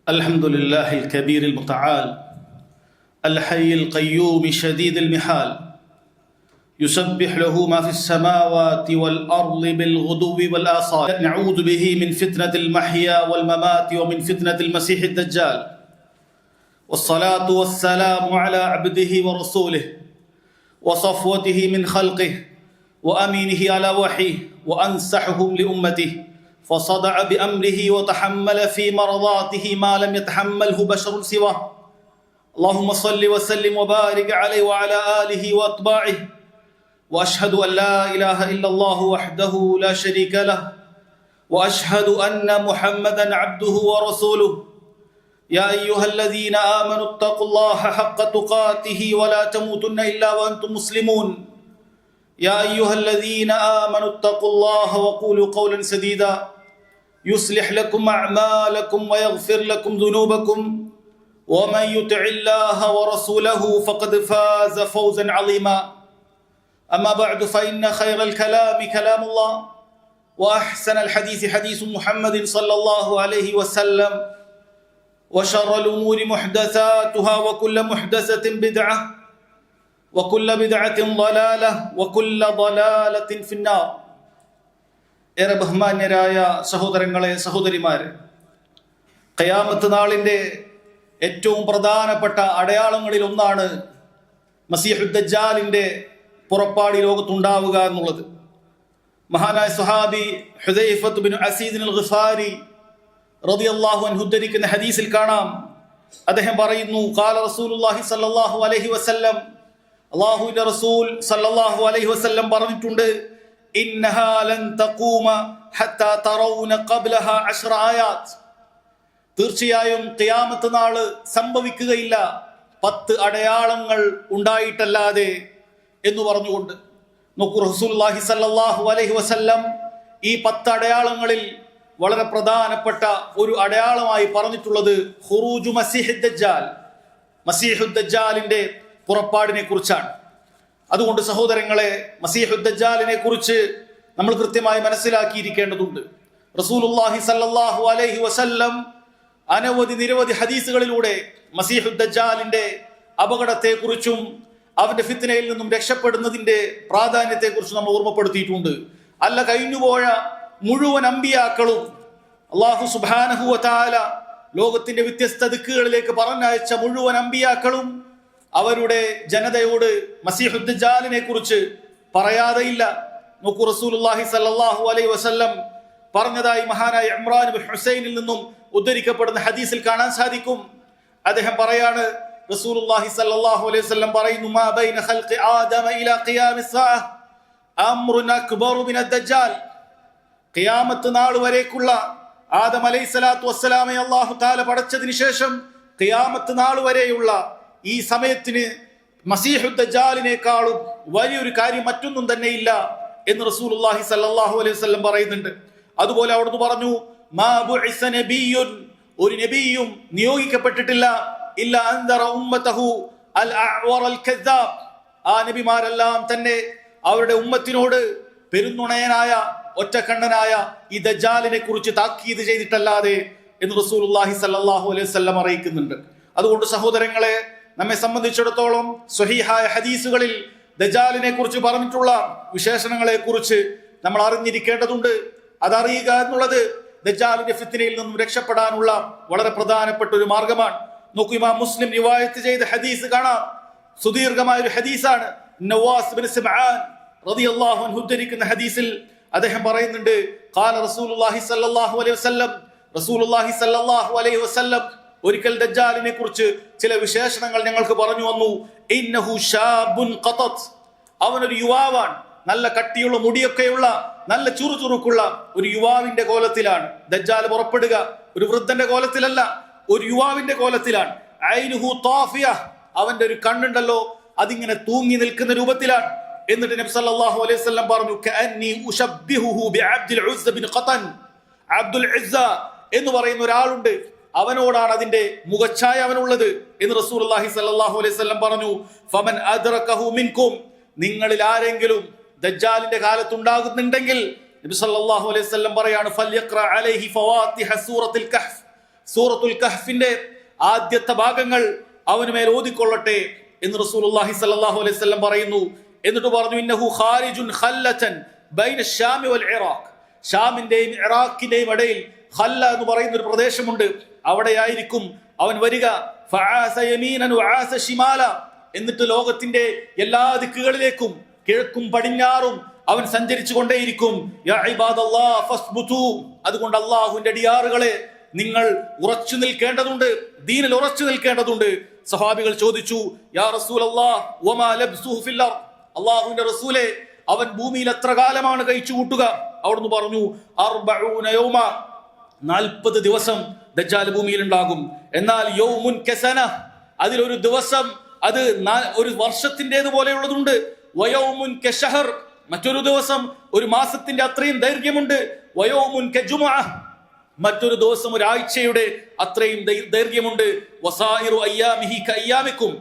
الحمد لله الكبير المتعال الحي القيوم شديد المحال يسبح له ما في السماوات والأرض بالغدو والآصال نعوذ به من فتنة المحيا والممات ومن فتنة المسيح الدجال والصلاة والسلام على عبده ورسوله وصفوته من خلقه وأمينه على وحيه وأنصحهم لأمته فصدع بأمره وتحمل في مرضاته ما لم يتحمله بشر سواه اللهم صل وسلم وبارك عليه وعلى آله وأتباعه وأشهد أن لا إله إلا الله وحده لا شريك له وأشهد أن محمدا عبده ورسوله يا أيها الذين آمنوا اتقوا الله حق تقاته ولا تموتن إلا وأنتم مسلمون يا أيها الذين آمنوا اتقوا الله وقولوا قولا سديدا يصلح لكم أعمالكم ويغفر لكم ذنوبكم ومن يطع الله ورسوله فقد فاز فوزا عظيما أما بعد فإن خير الكلام كلام الله وأحسن الحديث حديث محمد صلى الله عليه وسلم وشر الأمور محدثاتها وكل محدثة بدعة وكل بدعة ضلالة وكل ضلالة في النار. ഏറെ ബഹുമാന്യരായ സഹോദരങ്ങളെ സഹോദരിമാരെ, ഖിയാമത്ത് നാളിൻ്റെ ഏറ്റവും പ്രധാനപ്പെട്ട അടയാളങ്ങളിൽ ഒന്നാണ് മസീഹുദ് ദജ്ജാലിൻ്റെ പുറപ്പാട് ലോകത്തുണ്ടാവുക എന്നുള്ളത്. മഹാനായ സ്വഹാബി ഹുദൈഫത്ത് ബിൻ അസീദ് അൽ ഗിഫാരി റളിയല്ലാഹു അൻഹു ഉദ്ധരിക്കുന്ന ഹദീസിൽ കാണാം, അദ്ദേഹം പറയുന്നു, ഖാല റസൂലുള്ളാഹി സ്വല്ലല്ലാഹു അലൈഹി വസല്ലം, അല്ലാഹുവിന്റെ റസൂൽ സല്ലല്ലാഹു അലൈഹി വസല്ലം പറഞ്ഞിട്ടുണ്ട്, ഇന്നഹാ ലൻ തഖൂമ ഹത്താ തറൗന ഖബ്ലഹാ 10 ആയാത്ത്, തീർച്ചയായും ഖിയാമത്ത് നാള് സംഭവിക്കുകയില്ല 10 അടയാളങ്ങൾ ഉണ്ടായിട്ടല്ലാതെ എന്ന് പറഞ്ഞുകൊണ്ട്. നോക്കൂ, റസൂലുള്ളാഹി സല്ലല്ലാഹു അലൈഹി വസല്ലം ഈ 10 അടയാളങ്ങളിൽ വളരെ പ്രധാനപ്പെട്ട ഒരു അടയാളമായി പറഞ്ഞിട്ടുള്ളത് ഖുറൂജു മസീഹുദ് ദജ്ജാൽ, മസീഹുദ് ദജ്ജാലിന്റെ പുറപ്പാടിനെ കുറിച്ചാണ്. അതുകൊണ്ട് സഹോദരങ്ങളെ, മസീഹുദ് ദജ്ജാലിനെ കുറിച്ച് നമ്മൾ കൃത്യമായി മനസ്സിലാക്കിയിരിക്കേണ്ടതുണ്ട്. റസൂലുള്ളാഹി സല്ലല്ലാഹു അലൈഹി വസല്ലം നിരവധി ഹദീസുകളിലൂടെ മസീഹുദ് ദജ്ജാലിന്റെ അപകടത്തെക്കുറിച്ചും അവന്റെ ഫിത്നയിൽ നിന്നും രക്ഷപ്പെടുന്നതിന്റെ പ്രാധാന്യത്തെക്കുറിച്ചും നമ്മൾ ഓർമ്മപ്പെടുത്തിയിട്ടുണ്ട്. കഴിഞ്ഞുപോയ മുഴുവൻ അമ്പിയാക്കളും അല്ലാഹു സുബ്ഹാനഹു വ തആല ലോകത്തിന്റെ വ്യത്യസ്ത ദിക്കുകളിലേക്ക് പറഞ്ഞയച്ച മുഴുവൻ അമ്പിയാക്കളും അവരുടെ ജനതയോട് മസീഹുദ് ദജ്ജാലിനെ കുറിച്ച് പറയാതെയില്ല. നോക്കൂ, റസൂലുള്ളാഹി സ്വല്ലല്ലാഹു അലൈഹി വസല്ലം പറഞ്ഞതായി മഹാനായ ഇമ്രാൻ ഇബ്നു ഹുസൈനിൽ നിന്നും ഉദ്ധരിക്കപ്പെടുന്ന ഹദീസിൽ കാണാൻ സാധിക്കും. അദ്ദേഹം പറയാണ്, റസൂലുള്ളാഹി സ്വല്ലല്ലാഹു അലൈഹി വസല്ലം പറയുന്നു, മാ ബൈന ഖൽഖി ആദമ ഇലാ ഖിയാമിസ് സാഅ അംറുൻ അക്ബറു മിനദ് ദജ്ജാൽ, ഖിയാമത്ത് നാൾ വരേക്കുള്ള ആദം അലൈഹിസ്സലാത്തു വസ്സലാമെ അല്ലാഹു തആല പടച്ചതിന് ശേഷം ഖിയാമത്ത് നാൾ വരെയുള്ള ഈ സമയത്തിന് മസീഹുദ് ദജ്ജാലിനേക്കാളും വലിയൊരു കാര്യം മറ്റൊന്നും തന്നെ ഇല്ല എന്ന് റസൂലുള്ളാഹി സ്വല്ലല്ലാഹു അലൈഹി വസല്ലം പറയുന്നുണ്ട്. അതുപോലെ അവിടുന്ന് പറഞ്ഞു, മാ ബുഇസ നബിയ്യുൻ, ഒരു നബിയും നിയോഗിക്കപ്പെട്ടിട്ടില്ല ഇല്ല അൻദറ ഉമ്മതഹു അൽ അഅ്വർ അൽ കദ്ദാബ്, ആ നബിമാരെല്ലാം തന്നെ അവരുടെ ഉമ്മത്തിനോട് പെരുന്നുണയനായ ഒറ്റക്കണ്ണനായ ഈ ദജ്ജാലിനെ കുറിച്ച് താക്കീത് ചെയ്തിട്ടല്ലാതെ എന്ന് റസൂലുള്ളാഹി സ്വല്ലല്ലാഹു അലൈഹി വസല്ലം അറിയിക്കുന്നുണ്ട്. അതുകൊണ്ട് സഹോദരങ്ങളെ, നമ്മെ സംബന്ധിച്ചിടത്തോളം സ്വഹീഹായ ഹദീസുകളിൽ ദജ്ജാലിനെ കുറിച്ച് പറഞ്ഞിട്ടുള്ള വിശേഷണങ്ങളെ കുറിച്ച് നമ്മൾ അറിഞ്ഞിരിക്കേണ്ടതുണ്ട്. അതറിയുക എന്നുള്ളത് ദജ്ജാലിന്റെ ഫിത്നയിൽ നിന്നും രക്ഷപ്പെടാനുള്ള വളരെ പ്രധാനപ്പെട്ട ഒരു മാർഗമാണ്. നോക്കൂ, ഇമാം മുസ്ലിം റിവായത്ത് ചെയ്ത ഹദീസ് കാണാം, സുദീർഘമായ ഒരു ഹദീസാണ്. നവാസ് ബിൻ സിംആൻ റളിയല്ലാഹു അൻഹു ഉദ്ധരിക്കുന്ന ഹദീസിൽ അദ്ദേഹം പറയുന്നുണ്ട്, ഖാല റസൂലുള്ളാഹി സ്വല്ലല്ലാഹു അലൈഹി വസല്ലം, റസൂലുള്ളാഹി സ്വല്ലല്ലാഹു അലൈഹി വസല്ലം ഒരിക്കൽ ദജ്ജാലിനെ കുറിച്ച് ചില വിശേഷണങ്ങൾ ഞങ്ങൾക്ക് പറഞ്ഞു വന്നു. ഇന്നഹു ശാബുൻ ഖതത്, അവനൊരു യുവാവാണ്, നല്ല കട്ടിയുള്ള മുടിയൊക്കെയുള്ള നല്ല ചുറുചുറുക്കുള്ള ഒരു യുവാവിന്റെ കോലത്തിലാണ് ദജ്ജാൽ പുറപ്പെടുക. ഒരു വൃദ്ധന്റെ കോലത്തിലല്ല, ഒരു യുവാവിന്റെ കോലത്തിലാണ്. ഐനുഹു താഫിയ, അവന്റെ ഒരു കണ്ണുണ്ടല്ലോ അതിങ്ങനെ തൂങ്ങി നിൽക്കുന്ന രൂപത്തിലാണ്. എന്നിട്ട് നബി സല്ലല്ലാഹു അലൈഹി വസല്ലം പറഞ്ഞു, കഅന്നി ഉശബ്ബിഹുഹു ബിഅബ്ദുൽ ഉസ്സ ബിൻ ഖതൻ, അബ്ദുൽ ഉസ്സ എന്ന് പറയുന്ന ഒരാളുണ്ട്, അവനോടാണ് അതിന്റെ മുഖച്ഛായ അവനുള്ളത് എന്ന് റസൂലുള്ളാഹി സ്വല്ലല്ലാഹു അലൈഹി വസല്ലം പറഞ്ഞു. ഫമൻ അദ്റകഹു മിൻകും, നിങ്ങളിൽ ആരെങ്കിലും ദജ്ജാലിന്റെ കാലത്തുണ്ടാകുന്നുണ്ടെങ്കിൽ നബി സല്ലല്ലാഹു അലൈഹി വസല്ലം പറയാണ്, ഫൽയഖ്റ അലൈഹി ഫവാത്തിഹ സൂറത്തുൽ കഹ്ഫ്, സൂറത്തുൽ കഹ്ഫിന്റെ ആദ്യത്തെ ഭാഗങ്ങൾ അവന് മേൽ ഓതിക്കൊള്ളട്ടെ എന്ന് റസൂലുള്ളാഹി സ്വല്ലല്ലാഹു അലൈഹി വസല്ലം പറയുന്നു. എന്നിട്ട് പറഞ്ഞു, ഇന്നഹു ഖാരിജുൻ ഖല്ലതൻ ബൈന ശാമി വൽ ഇറാഖ്, ഷാമിന്റെയും ഇറാഖിന്റെയും ഇടയിൽ ഖല്ല എന്ന് പറയുന്ന ഒരു പ്രദേശമുണ്ട്, അവിടെയായിരിക്കും അവൻ വരിക. ഫആസ യമീനൻ വആസ ശിമാല, എന്നിട്ട് ലോകത്തിന്റെ എല്ലാ ദിക്കുകളിലേക്കും കിഴക്കും പടിഞ്ഞാറും അവൻ സഞ്ചരിച്ചു കൊണ്ടേയിരിക്കും. യാ ഇബാദല്ലാഹ് ഫസ്ബുതു, അതുകൊണ്ട് അല്ലാഹുവിന്റെ അടിയാറുകളെ നിങ്ങൾ ഉറച്ചു നിൽക്കേണ്ടതുണ്ട്, ദീനിൽ ഉറച്ചു നിൽക്കേണ്ടതുണ്ട്. സഹാബികൾ ചോദിച്ചു, യാ റസൂലല്ലാഹ് വമാ ലബ്സുഹു ഫിൽ അർദ്, അല്ലാഹുവിന്റെ റസൂലേ അവൻ ഭൂമിയിൽ എത്ര കാലമാണ് കഴിച്ചു കൂട്ടുക? അവിടുന്ന് പറഞ്ഞു, 40 യൗമ, 40 ദിവസം ദജ്ജാൽ ഭൂമിയിൽ ഉണ്ടാകും. എന്നാൽ യൗമുൻ കസന, അതിലൊരു ദിവസം അത് ഒരു വർഷത്തിൻ്റെത് പോലെയുള്ളതുണ്ട്. വയൗമുൻ കശഹർ, മറ്റൊരു ദിവസം ഒരു മാസത്തിന്റെ അത്രയും ദൈർഘ്യമുണ്ട്. വയൗമുൻ കജുമുഅ, മറ്റൊരു ദിവസം ഒരാഴ്ചയുടെ അത്രയും ദൈർഘ്യമുണ്ട്. വസായിറു അയ്യാമിഹി കഅയ്യാമിക്കും,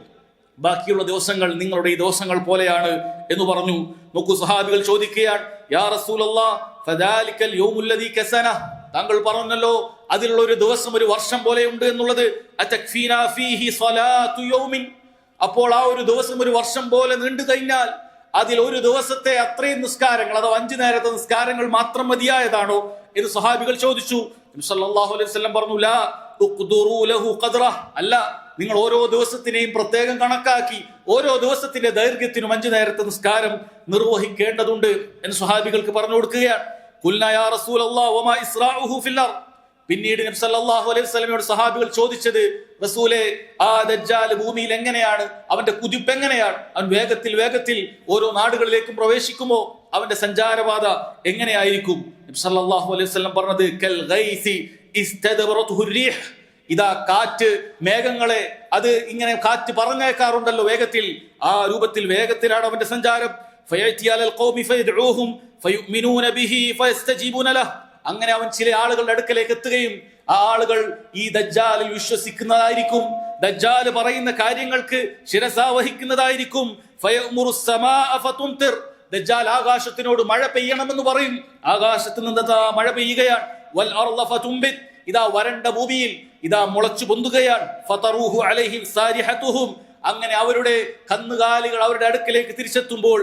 ബാക്കിയുള്ള ദിവസങ്ങൾ നിങ്ങളുടെ ഈ ദിവസങ്ങൾ പോലെയാണ് എന്ന് പറഞ്ഞു. നോക്കൂ, സഹാബികൾ ചോദിക്കുകയാണ്, യാ റസൂലല്ലാഹ് ഫദാലിക്കൽ യൗമുല്ലദീ കസന, താങ്കൾ പറഞ്ഞല്ലോ അതിലുള്ള ഒരു ദിവസം ഒരു വർഷം പോലെയുണ്ട് എന്നുള്ളത്. അതക്ഫീനാ ഫീഹി സ്വലാത്തു യൗമിൻ, അപ്പോൾ ആ ഒരു ദിവസം ഒരു വർഷം പോലെ നീണ്ടു കഴിഞ്ഞാൽ അതിൽ ഒരു ദിവസത്തെ അത്രയും നിസ്കാരങ്ങൾ, അഥവാ 5 നേരത്തെ നിസ്കാരങ്ങൾ മാത്രം മതിയായതാണോ എന്ന് സഹാബികൾ ചോദിച്ചു. നബി സല്ലല്ലാഹു അലൈഹി വസല്ലം പറഞ്ഞു, ലാ ഉഖ്ദുറൂ ലഹു ഖദ്റഹ, അല്ല, നിങ്ങൾ ഓരോ ദിവസത്തിനെയും പ്രത്യേകം കണക്കാക്കി ഓരോ ദിവസത്തിന്റെ ദൈർഘ്യത്തിനും 5 നേരത്തെ നിസ്കാരം നിർവഹിക്കേണ്ടതുണ്ട് എന്ന് സ്വഹാബികൾക്ക് പറഞ്ഞു കൊടുക്കുകയാണ്. ഖുൽനാ യാ റസൂലല്ലാഹ് വമാ ഇസ്റാഉഹു ഫിൽ അർദ്, പിന്നീട് നബി സല്ലല്ലാഹു അലൈഹി വസല്ലമയോട് സഹാബികൾ ചോദിച്ചത്, റസൂലേ ആ ദജ്ജാൽ ഭൂമിയിൽ എങ്ങനെയാണ്, അവന്റെ കുതിപ്പ് എങ്ങനെയാണ്, അവൻ വേഗത്തിൽ ഓരോ നാടുകളിലേക്കും പ്രവേശിക്കുമോ, അവന്റെ സഞ്ചാരപാത എങ്ങനെയായിരിക്കും? നബി സല്ലല്ലാഹു അലൈഹി വസല്ലം പറഞ്ഞത്, കൽ ഗൈസി ഇസ്തദബറതുഹു റീഹ്, ഇതാ കാറ്റ് മേഘങ്ങളെ അത് ഇങ്ങനെ കാറ്റ് പറഞ്ഞേക്കാറുണ്ടല്ലോ വേഗത്തിൽ, ആ രൂപത്തിൽ വേഗത്തിലാണ് അവന്റെ സഞ്ചാരം. ഫയഅതി അലൽ ഖൗമി ഫയദ്ഊഹും ഫയുമിനൂന ബിഹി ഫയസ്തജീബൂന ലഹു, അങ്ങനെ അവൻ ചില ആളുകളുടെ അടുക്കലേക്ക് എത്തുകയും ആ ആളുകൾ ഈ ദജ്ജാലിൽ വിശ്വസിക്കുന്നതായിരിക്കും, ദജ്ജാൽ പറയുന്ന കാര്യങ്ങൾക്ക് ശിരസാവഹിക്കുന്നതായിരിക്കും. ഫയഉമുറു സമാഅ ഫതുംതിർ, ദജ്ജാൽ ആകാശത്തിനോട് മഴ പെയ്യണമെന്ന് പറയും, ആകാശത്ത് നിന്ന് മഴ പെയ്യുകയാണ്. വൽ അർള ഫതുംബിത്, ഇതാ വരണ്ട ഭൂമിയിൽ ഇതാ മുളച്ചു പൊന്തുകയാണ്. ഫതറൂഹു അലൈഹിം സാരിഹതുഹും, അങ്ങനെ അവരുടെ കന്നുകാലികൾ അവരുടെ അടുക്കലേക്ക് തിരിച്ചെത്തുമ്പോൾ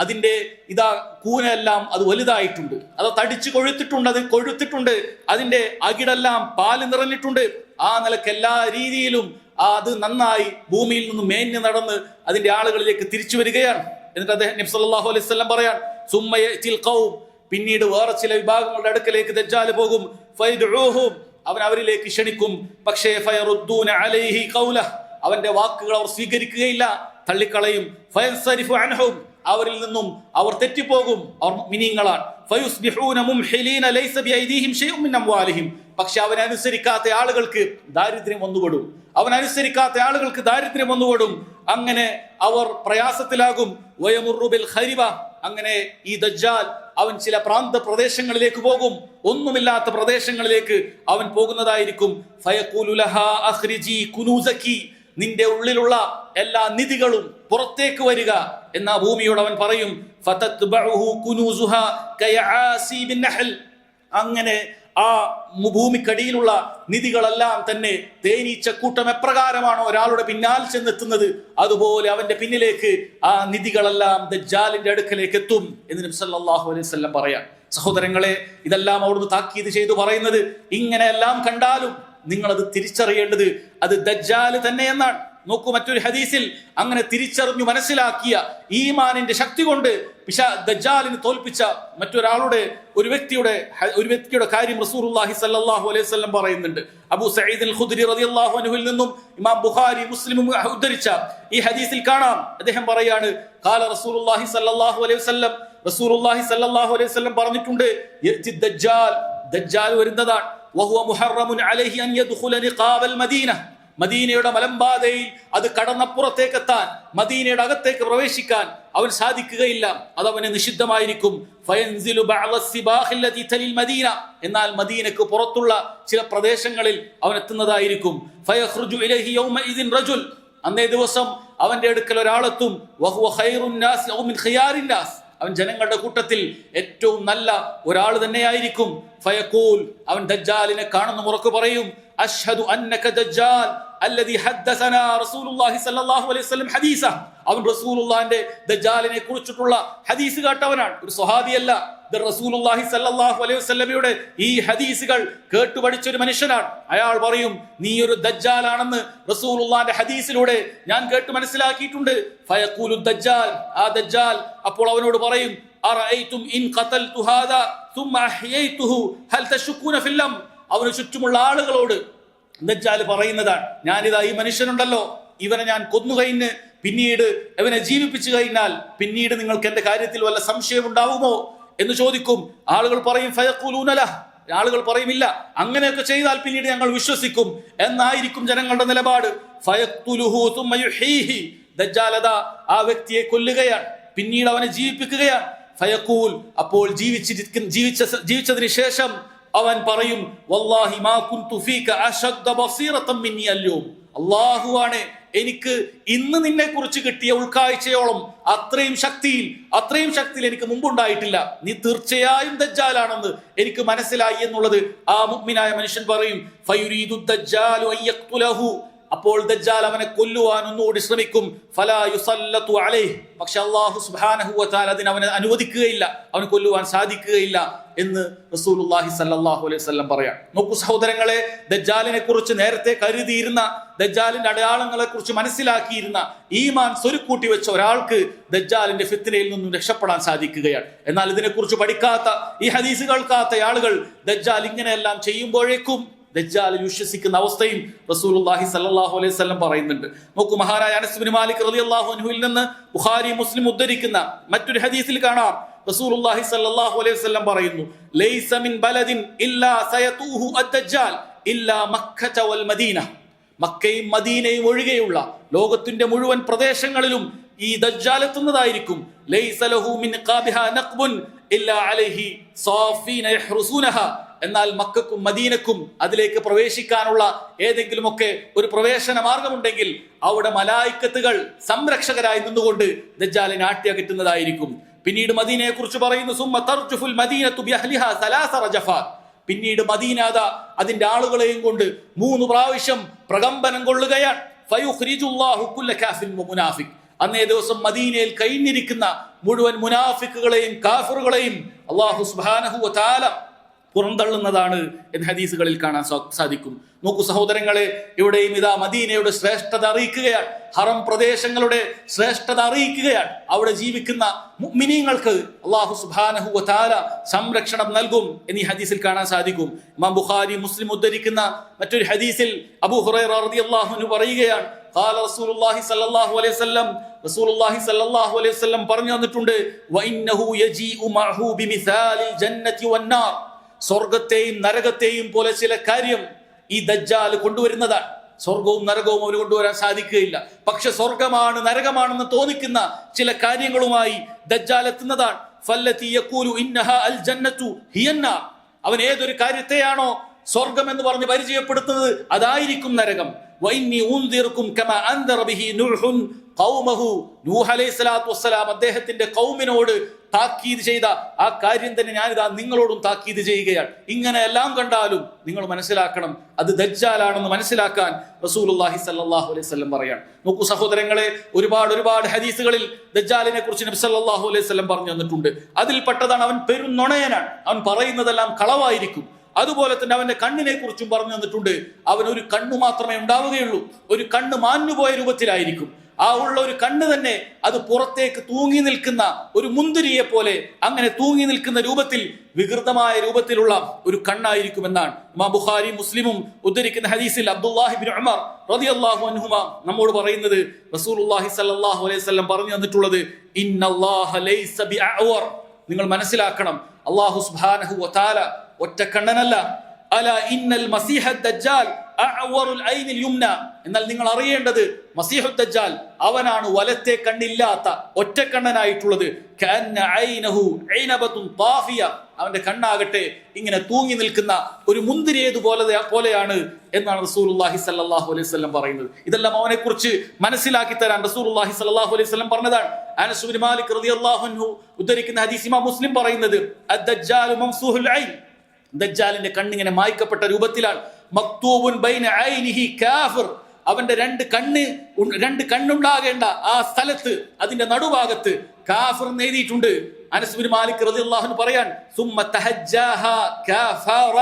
അതിന്റെ ഇതാ കൂനെല്ലാം അത് വലുതായിട്ടുണ്ട്, അത് തടിച്ചു കൊഴുത്തിട്ടുണ്ട്, അതിന്റെ അകിടെല്ലാം പാല് നിറഞ്ഞിട്ടുണ്ട്. ആ നിലക്ക് എല്ലാ രീതിയിലും അത് നന്നായി ഭൂമിയിൽ നിന്ന് മേഞ്ഞു നടന്ന് അതിന്റെ ആളുകളിലേക്ക് തിരിച്ചു വരികയാണ്. എന്നിട്ട് അദ്ദേഹം നബി സല്ലല്ലാഹു അലൈഹി വസല്ലം പറയാൻ, സുമ്മ യഅതിൽ ഖൗം, പിന്നീട് വേറെ ചില വിഭാഗങ്ങളുടെ അടുക്കലേക്ക് ദജ്ജാൽ പോകും. ഫയദ്ഊഹും, അവൻ അവരിലേക്ക് ക്ഷണിക്കും, പക്ഷേ ഫയറുദ്ദൂന അലൈഹി ഖൗലഹ്, അവന്റെ വാക്കുകൾ അവർ സ്വീകരിക്കുകയില്ല, തള്ളിക്കളയും. ഫയൻസരിഫു അൻഹും, അവരിൽ നിന്നും അവർ തെറ്റിപ്പോകും, അവർ മുഅ്മിനീങ്ങളാണ്. ഫയുസ്ബിഹൂന മുംഹിലീന ലൈസ ബിഐദീഹിം ശൈഉം മിൻ അംവാലിഹിം, പക്ഷെ അവനനുസരിക്കാത്ത ആളുകൾക്ക് ദാരിദ്ര്യം വന്നുകൊടും, അങ്ങനെ അവർ പ്രയാസത്തിലാകും. വയമുറു ബിൽ ഖരിബ, അങ്ങനെ ഈ ദജ്ജാൽ അവൻ ചില പ്രാന്ത പ്രദേശങ്ങളിലേക്ക് പോകും, ഒന്നുമില്ലാത്ത പ്രദേശങ്ങളിലേക്ക് അവൻ പോകുന്നതായിരിക്കും. ഫയഖൂലു ലഹാ അഖ്രിജി കുനൂസകി, നിന്റെ ഉള്ളിലുള്ള എല്ലാ നിധികളും പുറത്തേക്ക് വരിക എന്ന ഭൂമിയോട് അവൻ പറയും. ഫതത്ബഉഹു കുനൂസുഹാ കയആസി ബിൻ നഹൽ, അങ്ങനെ ആ ഭൂമിക്കടിയിലുള്ള നിധികളെല്ലാം തന്നെ തേനീച്ചക്കൂട്ടം എപ്രകാരമാണോ ഒരാളുടെ പിന്നാൽ ചെന്നെത്തുന്നത്, അതുപോലെ അവന്റെ പിന്നിലേക്ക് ആ നിധികളെല്ലാം ദജ്ജാലിന്റെ അടുക്കലേക്ക് എത്തും എന്ന് നബി സല്ലല്ലാഹു അലൈഹി വസല്ലം പറയാം. സഹോദരങ്ങളെ, ഇതെല്ലാം അവിടുന്ന് താക്കീത് ചെയ്തു പറയുന്നത്, ഇങ്ങനെയെല്ലാം കണ്ടാലും നിങ്ങളത് തിരിച്ചറിയേണ്ടത് അത് ദജ്ജാൽ തന്നെ എന്നാണ്. നോക്കൂ, മറ്റൊരു ഹദീസിൽ അങ്ങനെ തിരിച്ചറിഞ്ഞു മനസ്സിലാക്കിയ ഈമാനിന്റെ ശക്തി കൊണ്ട് ദജ്ജാലിനെ തോൽപ്പിച്ച ഒരു വ്യക്തിയുടെ കാര്യം റസൂലുള്ളാഹി സ്വല്ലല്ലാഹു അലൈഹി വസല്ലം പറയുന്നുണ്ട്. അബൂ സഈദ് അൽ ഖുദ്രി റളിയല്ലാഹു അൻഹുവിൽ നിന്നും ഇമാം ബുഖാരി മുസ്ലിമും ഉദ്ധരിച്ച ഈ ഹദീസിൽ കാണാം, അദ്ദേഹം പറയാണ്, ഖാല റസൂലുള്ളാഹി സ്വല്ലല്ലാഹു അലൈഹി വസല്ലം പറഞ്ഞിട്ടുണ്ട്, ദജ്ജാൽ വരുന്നതാണ്. വഹുവ മുഹറമുൻ അലൈഹി അൻ യദ്ഖുല നിഖാബൽ മദീന, മദീനയുടെ മലമ്പാതയിൽ അത് കടന്നപ്പുറത്തേക്ക് എത്താൻ, മദീനയുടെ അകത്തേക്ക് പ്രവേശിക്കാൻ അവൻ സാധിക്കുകയില്ല, അതവന് നിഷിദ്ധമായിരിക്കും. ഫയൻസിലു ബഅദ സിബാഖി അല്ലതി തലിൽ മദീന, എന്നാൽ മദീനക്ക് പുറത്തുള്ള ചില പ്രദേശങ്ങളിൽ അവൻ എത്തുന്നതായിരിക്കും. ഫയഖ്റുജു ഇലൈഹി യൗമഇദിൻ റജുൽ, അന്നേ ദിവസം അവന്റെ അടുക്കൽ ഒരാളെത്തും. വഹുവ ഖൈറുൻ നാസ് ഔ മിൻ ഖിയാരിൻ നാസ്, അവൻ ജനങ്ങളുടെ കൂട്ടത്തിൽ ഏറ്റവും നല്ല ഒരാൾ തന്നെയായിരിക്കും. ഫയഖൂൽ, അവൻ ദജ്ജാലിനെ കാണുന്ന മുറക്ക് പറയും, അഷ്ഹദു അന്നക ദജ്ജാൽ അല്ലദി ഹദ്ദസനാ റസൂലുള്ളാഹി സ്വല്ലല്ലാഹു അലൈഹി വസല്ലം ഹദീസ. അവൻ റസൂലുള്ളാഹിന്റെ ദജ്ജാലിനെ കുറിച്ചിട്ടുള്ള ഹദീസ് കേട്ടവനാണ്, ഒരു സ്വഹാബിയല്ല. റസൂലുള്ളാഹി സ്വല്ലല്ലാഹു അലൈഹി വസല്ലമയുടെ ഈ ഹദീസുകൾ കേട്ടു പഠിച്ച ഒരു മനുഷ്യനാണ്. അയാൾ പറയും, നീ ഒരു ദജ്ജാലാണെന്ന് റസൂലുള്ളാഹിന്റെ ഹദീസിലൂടെ ഞാൻ കേട്ട് മനസ്സിലാക്കിയിട്ടുണ്ട്. ഫയഖൂലു ദജ്ജാൽ, ആ ദജ്ജാൽ അപ്പോൾ അവനോട് പറയും, അറഅയ്തും ഇൻ ഖതൽതു ഹാദാ സുമ്മ അഹ്യയ്തുഹു ഹൽ തശുക്കൂന ഫിൽ അം. അവന് ചുറ്റുമുള്ള ആളുകളോട് ദജ്ജാൽ പറയുന്നതാണ്, ഞാനിതാ ഈ മനുഷ്യനുണ്ടല്ലോ, ഇവനെ ഞാൻ കൊന്നുകഴിഞ്ഞ് പിന്നീട് ഇവനെ ജീവിപ്പിച്ചു കഴിഞ്ഞാൽ പിന്നീട് നിങ്ങൾക്ക് എന്റെ കാര്യത്തിൽ വല്ല സംശയം ഉണ്ടാവുമോ എന്ന് ചോദിക്കും. ആളുകൾ പറയും, ഫയഖൂലൂന ലഹ്, ആളുകൾ പറയും, ഇല്ല, അങ്ങനെയൊക്കെ ചെയ്താൽ പിന്നീട് ഞങ്ങൾ വിശ്വസിക്കും എന്നായിരിക്കും ജനങ്ങളുടെ നിലപാട്. ഫയഖ്തുലുഹു സുമ്മ യുഹീഹി, ദജ്ജാൽ അതാ ആ വ്യക്തിയെ കൊല്ലുകയാണ്, പിന്നീട് അവനെ ജീവിപ്പിക്കുകയാണ്. ഫയഖൂൽ, അപ്പോൾ ജീവിച്ചതിന് ശേഷം അവൻ പറയും, വല്ലാഹി മാ കുൻതു ഫീക അശദ്ദ ബസീറതൻ മിന്നി അൽയൗം. അല്ലാഹുവാണ്, എനിക്ക് ഇന്ന് നിന്നെ കുറിച്ച് കിട്ടിയ ഉൾക്കാഴ്ചയോളം അത്രയും ശക്തിയിൽ എനിക്ക് മുമ്പുണ്ടായിട്ടില്ല. നീ തീർച്ചയായും ദജ്ജാലാണെന്ന് എനിക്ക് മനസ്സിലായി എന്നുള്ളത് ആ മുഅ്മിനായ മനുഷ്യൻ പറയും. ഫയുരീദു ദജ്ജാലു അൻ യഖ്തുലഹു, അപ്പോൾ ദജ്ജാൽ അവനെ കൊല്ലുവാൻ ഒന്നുകൂടി ശ്രമിക്കും. ഫലാ യുസല്ലതു അലൈഹി, പക്ഷെ അല്ലാഹു സുബ്ഹാനഹു വ തആല അതിനെ അവനെ അനുവദിക്കുകയില്ല, അവനെ കൊല്ലുവാൻ സാധിക്കുകയില്ല എന്ന് റസൂലുള്ളാഹി സ്വല്ലല്ലാഹു അലൈഹി വസല്ലം പറയാം. നോക്കൂ സഹോദരങ്ങളെ, ദജ്ജാലിനെ കുറിച്ച് നേരത്തെ കരുതിയിരുന്ന, ദജ്ജാലിന്റെ അടയാളങ്ങളെ കുറിച്ച് മനസ്സിലാക്കിയിരുന്ന, ഈമാൻ സ്വരുക്കൂട്ടി വെച്ച ഒരാൾക്ക് ദജ്ജാലിന്റെ ഫിത്നയിൽ നിന്നും രക്ഷപ്പെടാൻ സാധിക്കുകയാണ്. എന്നാൽ ഇതിനെക്കുറിച്ച് പഠിക്കാത്ത, ഈ ഹദീസ് കേൾക്കാത്ത ആളുകൾ ദജ്ജാൽ ഇങ്ങനെയെല്ലാം ചെയ്യുമ്പോഴേക്കും ദജ്ജാലിൽ വിശ്വസിക്കുന്ന അവസ്ഥയും റസൂലുള്ളാഹി സ്വല്ലല്ലാഹു അലൈഹി വസല്ലം പറയുന്നുണ്ട്. നോക്കൂ, മഹാനായ അനസ് ബിൻ മാലിക് റളിയല്ലാഹു അൻഹുവിൽ നിന്ന് ബുഖാരി മുസ്ലിം ഉദ്ധരിക്കുന്ന മറ്റൊരു ഹദീസിൽ കാണാം, റസൂലുള്ളാഹി സ്വല്ലല്ലാഹു അലൈഹി വസല്ലം പറയുന്നു, ലൈസ മിൻ ബലദിൻ ഇല്ലാ സയതൂഹു അദ്ദജ്ജാൽ ഇല്ലാ മക്കത വൽ മദീന. മക്കയും മദീനയും ഒഴികെയുള്ള ലോകത്തിന്റെ മുഴുവൻ പ്രദേശങ്ങളിലും ഈ ദജ്ജാൽ എത്തുന്നതായിരിക്കും. ലൈസ ലഹു മിൻ ഖാബിഹാ നഖ്ബുൻ ഇല്ലാ അലൈഹി സാഫീന യഹ്റുസൂനഹ. എന്നാൽ മക്കക്കും മദീനക്കും അതിലേക്ക് പ്രവേശിക്കാനുള്ള ഏതെങ്കിലുമൊക്കെ ഒരു പ്രവേശന മാർഗമുണ്ടെങ്കിൽ അവിടെ മലായിക്കത്തുകൾ സംരക്ഷകരായി നിന്നുകൊണ്ട് ദജ്ജാലിനെ ആട്ടിയകറ്റുന്നതായിരിക്കും. പിന്നീട് മദീനയെ കുറിച്ച് പറയുന്നു, സുമ്മ തർജുഫുൽ മദീനതു ബിഅഹ്ലിഹാ സലാസ റജഫാത്ത്. പിന്നീട് മദീന അതിന്റെ ആളുകളെയും കൊണ്ട് 3 പ്രാവശ്യം പ്രകമ്പനം കൊള്ളുകയാണ്. ഫയുഖ്രിജുല്ലാഹു കുല്ല കാഫിൻ വ മുനാഫിഖ്. അന്നേ ദിവസം മദീനയിൽ കഴിഞ്ഞിരിക്കുന്ന മുഴുവൻ മുനാഫിക്കുകളെയും കാഫിറുകളെയും അല്ലാഹു സുബ്ഹാനഹു വ തആല പുറന്തള്ളുന്നതാണ് എന്ന് ഹദീസുകളിൽ കാണാൻ സാധിക്കും. നോക്കൂ സഹോദരങ്ങളെ, ഇവിടെയും ഇതാ മദീനയുടെ ശ്രേഷ്ഠത അറിയിക്കുകയാണ്, ഹറം പ്രദേശങ്ങളുടെ ശ്രേഷ്ഠത അറിയിക്കുകയാണ്. അവിടെ ജീവിക്കുന്ന മുഅ്മിനീങ്ങൾക്ക് അല്ലാഹു സുബ്ഹാനഹു വ തആല സംരക്ഷണം നൽകും എന്ന് ഈ ഹദീസിൽ കാണാൻ സാധിക്കും. ഇമാം ബുഖാരി മുസ്ലിം ഉദ്ധരിക്കുന്ന മറ്റൊരു ഹദീസിൽ അബൂ ഹുറൈറ റളിയല്ലാഹു അൻഹു പറയുകയാണ്, ഖാല റസൂലുള്ളാഹി സ്വല്ലല്ലാഹു അലൈഹി വസല്ലം, റസൂലുള്ളാഹി സ്വല്ലല്ലാഹു അലൈഹി വസല്ലം പറഞ്ഞു തന്നിട്ടുണ്ട്, വഇന്നഹു യജീഉ മഅഹു ബിമിസാലിൽ ജന്നതി വന്നാർ. സ്വർഗത്തെയും നരകത്തെയും പോലെ ചില കാര്യം ഈ ദജ്ജാൽ കൊണ്ടുവരുന്നതാണ്. സ്വർഗവും നരകവും അവന് കൊണ്ടുവരാൻ സാധിക്കുകയില്ല. പക്ഷെ സ്വർഗമാണ് നരകമാണെന്ന് തോന്നിക്കുന്ന ചില കാര്യങ്ങളുമായി ദജ്ജാൽ എത്തുന്നതാണ്. ഫല്ലതി യഖൂലു ഇന്നഹാ അൽ ജന്നതു ഹിയന്നാർ. അവൻ ഏതൊരു കാര്യത്തെയാണോ സ്വർഗം എന്ന് പറഞ്ഞ് പരിചയപ്പെടുത്തുന്നത് അതായിരിക്കും നരകം. വഇന്നി ഉൻദിറുക്കും കമാ അൻദറ ബിഹി നൂഹുൻ ഖൗമഹു. നൂഹ് അലൈഹിസ്സലാത്തു വസ്സലാം അദ്ദേഹത്തിന്റെ ഖൗമിനോട് താക്കീത് ചെയ്ത ആ കാര്യം തന്നെ ഞാനിതാ നിങ്ങളോടും താക്കീത് ചെയ്യുകയാണ്. ഇങ്ങനെ എല്ലാം കണ്ടാലും നിങ്ങൾ മനസ്സിലാക്കണം, അത് ദജ്ജാലാണെന്ന് മനസ്സിലാക്കാൻ റസൂലുള്ളാഹി സ്വല്ലല്ലാഹു അലൈഹി വസല്ലം പറയാണ്. നോക്കൂ സഹോദരങ്ങളെ, ഒരുപാട് ഹദീസുകളിൽ ദജ്ജാലിനെ കുറിച്ച് നബി സല്ലല്ലാഹു അലൈഹി വസല്ലം പറഞ്ഞു തന്നിട്ടുണ്ട്. അതിൽപ്പെട്ടതാണ് അവൻ പെരുന്നുണയനാണ്, അവൻ പറയുന്നതെല്ലാം കളവായിരിക്കും. അതുപോലെ തന്നെ അവന്റെ കണ്ണിനെ കുറിച്ചും പറഞ്ഞു തന്നിട്ടുണ്ട്. അവൻ ഒരു കണ്ണു മാത്രമേ ഉണ്ടാവുകയുള്ളൂ, ഒരു കണ്ണ് മാഞ്ഞുപോയ രൂപത്തിലായിരിക്കും. ആ ഉള്ള ഒരു കണ്ണ് തന്നെ അത് പുറത്തേക്ക് തൂങ്ങി നിൽക്കുന്ന ഒരു മുന്തിരിയെ പോലെ അങ്ങനെ തൂങ്ങി നിൽക്കുന്ന രൂപത്തിൽ വികൃതമായ രൂപത്തിലുള്ള ഒരു കണ്ണായിരിക്കുമെന്നാണ് ഇമാം ബുഖാരി മുസ്ലിമും ഉദ്ധരിക്കുന്ന ഹദീസിൽ അബ്ദുല്ലാഹി ഇബ്നു ഉമർ റളിയല്ലാഹു അൻഹുമ നമ്മോട് പറയുന്നത്, റസൂലുള്ളാഹി സ്വല്ലല്ലാഹു അലൈഹി വസല്ലം പറഞ്ഞു തന്നിട്ടുള്ളത്, ഇന്നല്ലാഹ ലൈസ ബിഅഅവർ. നിങ്ങൾ മനസ്സിലാക്കണം, അല്ലാഹു സുബ്ഹാനഹു വ തആല ഒറ്റ കണ്ണനല്ല. അല ഇന്നൽ മസീഹ ദജ്ജാൽ അഅ്വറുൽ ഐനിൽ യുംന. എന്നാൽ നിങ്ങൾ അറിയേണ്ടത് മസീഹുദ് ദജ്ജാൽ അവനാണ് വലത്തെ കണ്ണില്ലാത്ത ഒറ്റക്കണ്ണനായിട്ടുള്ളത്. കഅന്ന ഐനഹു ഐനബത്തുൻ താഫിയ, അവന്റെ കണ്ണാകട്ടെ ഇങ്ങനെ തൂങ്ങി നിൽക്കുന്ന ഒരു മുന്തിരിയേതു പോലെയാണ് എന്നാണ് റസൂലുള്ളാഹി സ്വല്ലല്ലാഹു അലൈഹി വസല്ലം പറയുന്നത്. ഇതെല്ലാം അവനെ കുറിച്ച് മനസ്സിലാക്കി തരാൻ റസൂലുള്ളാഹി സ്വല്ലല്ലാഹു അലൈഹി വസല്ലം പറഞ്ഞതാണ്. അനസ് ബിൻ മാലിക് റളിയല്ലാഹു അൻഹു ഉദ്ധരിക്കുന്ന ഹദീസ് ഇമാം മുസ്ലിം പറയുന്നത്, അദ്ദജ്ജാലു മംസൂഹുൽ ഐൻ, ദജ്ജാലിന്റെ കണ്ണിങ്ങനെ മായ്ക്കപ്പെട്ട രൂപത്തിലാണ്. മക്തൂബുൻ ബൈന ഐനിഹി കാഫിർ, അവന്റെ രണ്ട് കണ്ണുണ്ടാകേണ്ട ആ സ്ഥലത്ത് അതിന്റെ നടുഭാഗത്ത് കാഫിർ എന്ന് എഴുതിയിട്ടുണ്ട്. അനസ് ബിൻ മാലിക് റളിയല്ലാഹു അൻഹു പറയാൻ, സുമ്മ തഹജ്ജാഹ കാഫറ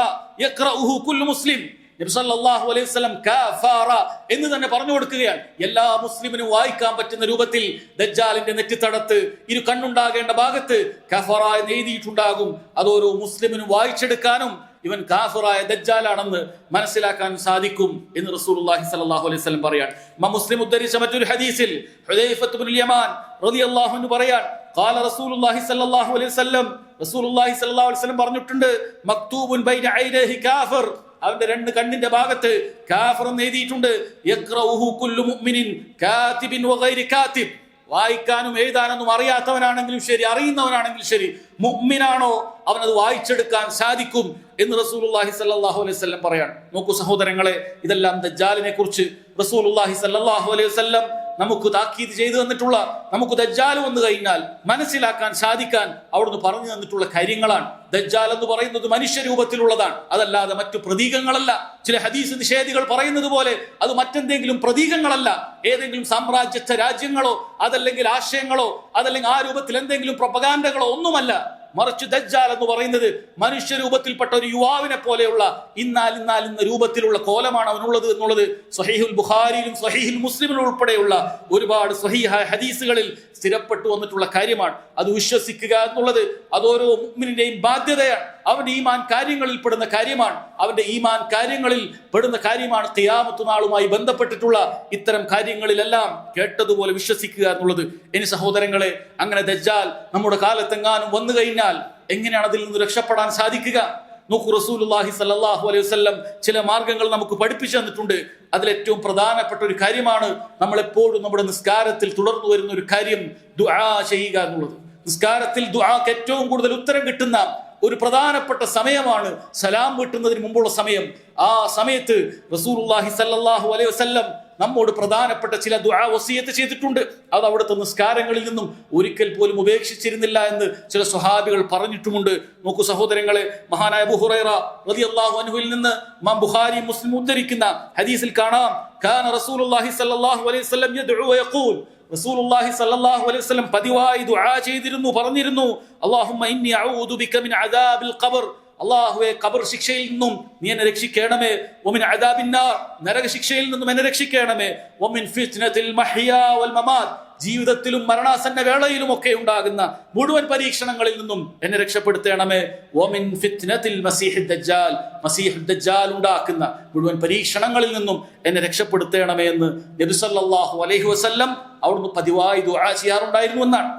യഖറഉഹു കുല്ലു മുസ്ലിം. നബി സല്ലല്ലാഹു അലൈഹി വസല്ലം കാഫറ എന്ന് തന്നെ പറഞ്ഞു കൊടുക്കുകയാണ്. എല്ലാ മുസ്ലിമിനും വായിക്കാൻ പറ്റുന്ന രൂപത്തിൽ ദജ്ജാലിന്റെ നെറ്റിത്തടത്ത് ഇരു കണ്ണുണ്ടാകേണ്ട ഭാഗത്ത് കഫറ എന്ന് എഴുതിയിട്ടുണ്ടാകും. അതോരോ മുസ്ലിമിനും വായിച്ചെടുക്കാനും ഇവൻ കാഫിറായ ദജ്ജാലാണെന്ന് മനസ്സിലാക്കാൻ സാധിക്കും എന്ന് റസൂലുള്ളാഹി സ്വല്ലല്ലാഹു അലൈഹി വസല്ലം പറയാണ്. മുസ്ലിം ഉദ്ധരിച്ച മറ്റൊരു ഹദീസിൽ ഹുദൈഫത്ത് ഇബ്നുൽ യമാൻ റളിയല്ലാഹു അൻഹു പറയാൻ, ഖാല റസൂലുള്ളാഹി സ്വല്ലല്ലാഹു അലൈഹി വസല്ലം, റസൂലുള്ളാഹി സ്വല്ലല്ലാഹു അലൈഹി വസല്ലം പറഞ്ഞിട്ടുണ്ട്, മക്തൂബുൻ ബൈന ഐനൈഹി കാഫിർ, അവന്റെ രണ്ട് കണ്ണിന്റെ ഭാഗത്ത് കാഫിർ എന്ന് എഴുതിയിട്ടുണ്ട്. യഖ്റഉഹു കുല്ലു മുഅ്മിനിൻ കാതിബിൻ വഗൈരി കാതിബ്, വായിക്കാനും എഴുതാനൊന്നും അറിയാത്തവനാണെങ്കിലും ശരി, അറിയുന്നവനാണെങ്കിലും ശരി, മുഅ്മിനാണോ അവനത് വായിച്ചെടുക്കാൻ സാധിക്കും എന്ന് റസൂലുള്ളാഹി സ്വല്ലല്ലാഹു അലൈഹി വസല്ലം പറയാണ്. നോക്കൂ സഹോദരങ്ങളെ, ഇതെല്ലാം ദജ്ജാലിനെ കുറിച്ച് റസൂലുള്ളാഹി സ്വല്ലല്ലാഹു അലൈഹി വസല്ലം നമുക്ക് താക്കീത് ചെയ്തു തന്നിട്ടുള്ള, നമുക്ക് ദജ്ജാൽ വന്നു കഴിഞ്ഞാൽ മനസ്സിലാക്കാൻ സാധിക്കാൻ അവിടുന്ന് പറഞ്ഞു തന്നിട്ടുള്ള കാര്യങ്ങളാണ്. ദജ്ജാൽ എന്ന് പറയുന്നത് മനുഷ്യരൂപത്തിലുള്ളതാണ്, അതല്ലാതെ മറ്റു പ്രതീകങ്ങളല്ല. ചില ഹദീസ് നിഷേധികൾ പറയുന്നത് പോലെ അത് മറ്റെന്തെങ്കിലും പ്രതീകങ്ങളല്ല, ഏതെങ്കിലും സാമ്രാജ്യത്വ രാജ്യങ്ങളോ അതല്ലെങ്കിൽ ആശയങ്ങളോ അതല്ലെങ്കിൽ ആ രൂപത്തിൽ എന്തെങ്കിലും പ്രൊപഗാൻഡകളോ ഒന്നുമല്ല. മറിച്ച് ദജ്ജാൽ എന്ന് പറയുന്നത് മനുഷ്യരൂപത്തിൽപ്പെട്ട ഒരു യുവാവിനെ പോലെയുള്ള ഇന്ന രൂപത്തിലുള്ള കോലമാണ് അവനുള്ളത് എന്നുള്ളത് സ്വഹീഹുൽ ബുഖാരിയിലും സ്വഹീഹുൽ മുസ്ലിമിലും ഉൾപ്പെടെയുള്ള ഒരുപാട് സ്വഹീഹായ ഹദീസുകളിൽ സ്ഥിരപ്പെട്ടു വന്നിട്ടുള്ള കാര്യമാണ്. അത് വിശ്വസിക്കുക എന്നുള്ളത് അതോരോ മുഅ്മിനിന്റെയും ബാധ്യതയാണ്. അവന്റെ ഈമാൻ കാര്യങ്ങളിൽ പെടുന്ന കാര്യമാണ്. അവന്റെ ഈമാൻ കാര്യങ്ങളിൽ പെടുന്ന കാര്യമാണ് ഖിയാമത്ത് നാളുമായി ബന്ധപ്പെട്ടിട്ടുള്ള ഇത്തരം കാര്യങ്ങളിലെല്ലാം കേട്ടതുപോലെ വിശ്വസിക്കുക എന്നുള്ളത്. ഇനി സഹോദരങ്ങളെ, അങ്ങനെ ദജ്ജാൽ നമ്മുടെ കാലത്തെങ്ങാനും വന്നു കഴിഞ്ഞാൽ എങ്ങനെയാണ് അതിൽ നിന്ന് രക്ഷപ്പെടാൻ സാധിക്കുക? നോക്കൂ, റസൂലുള്ളാഹി സ്വല്ലല്ലാഹു അലൈഹി വസല്ലം ചില മാർഗങ്ങൾ നമുക്ക് പഠിപ്പിച്ചു തന്നിട്ടുണ്ട്. അതിലേറ്റവും പ്രധാനപ്പെട്ട ഒരു കാര്യമാണ് നമ്മൾ എപ്പോഴും നമ്മുടെ നിസ്കാരത്തിൽ തുടർന്നു വരുന്ന ഒരു കാര്യം, ദുആ ചെയ്യുക എന്നുള്ളത്. നിസ്കാരത്തിൽ ദുആക്ക് ഏറ്റവും കൂടുതൽ ഉത്തരം കിട്ടുന്ന ഒരു പ്രധാനപ്പെട്ട സമയമാണ് സലാം വീട്ടുന്നതിന് മുമ്പുള്ള സമയം. ആ സമയത്ത് റസൂലുള്ളാഹി സ്വല്ലല്ലാഹു അലൈഹി വസല്ലം നമ്മോട് പ്രധാനപ്പെട്ട ചില ദുആ വസിയത്ത് ചെയ്തിട്ടുണ്ട്. അത് അവിടുത്തെ നിസ്കാരങ്ങളിൽ നിന്നും ഒരിക്കൽ പോലും ഉപേക്ഷിച്ചിരുന്നില്ല എന്ന് ചില സ്വഹാബികൾ പറഞ്ഞിട്ടുമുണ്ട്. നോക്കൂ സഹോദരങ്ങളെ, മഹാനായ അബൂ ഹുറൈറ റളിയല്ലാഹു അൻഹുവിൽ നിന്ന് ഇമാം ബുഖാരി മുസ്ലിം ഉദ്ധരിക്കുന്ന ഹദീസിൽ കാണാം, കാന റസൂലുള്ളാഹി സ്വല്ലല്ലാഹു അലൈഹി വസല്ലം യദ്ഉ വയഖൂൽ, റസൂലുള്ളാഹി സ്വല്ലല്ലാഹു അലൈഹി വസല്ലം പതിവായി ദുആ ചെയ്തിരുന്നു, പറഞ്ഞിരുന്നു, അല്ലാഹുമ്മ ഇന്നി അഊദു ബിക മിൻ അദാബിൽ ഖബർ, അല്ലാഹുവേ ഖബർ ശിക്ഷയിൽ നിന്നും നീ എന്നെ രക്ഷിക്കണമേ, വമിൻ അദാബിന്നാർ, നരക ശിക്ഷയിൽ നിന്നും എന്നെ രക്ഷിക്കണമേ, വമിൻ ഫിത്നതിൽ മഹ്യാ വൽ മമാത്, ജീവിതത്തിലും മരണാസന്ന വേളയിലും ഒക്കെ ഉണ്ടാകുന്ന മുഴുവൻ പരീക്ഷണങ്ങളിൽ നിന്നും എന്നെ രക്ഷപ്പെടുത്തണമേ, വമിൻ ഫിത്നതിൽ മസീഹ് ദജ്ജാൽ, മസീഹ് ദജ്ജാൽ ഉണ്ടാക്കുന്ന മുഴുവൻ പരീക്ഷണങ്ങളിൽ നിന്നും എന്നെ രക്ഷപ്പെടുത്തണമേ എന്ന് നബി സല്ലല്ലാഹു അലൈഹി വസല്ലം അവിടുന്ന് പതിവായി ദുആ ചെയ്യാറുണ്ടായിരുന്നു എന്നാണ്.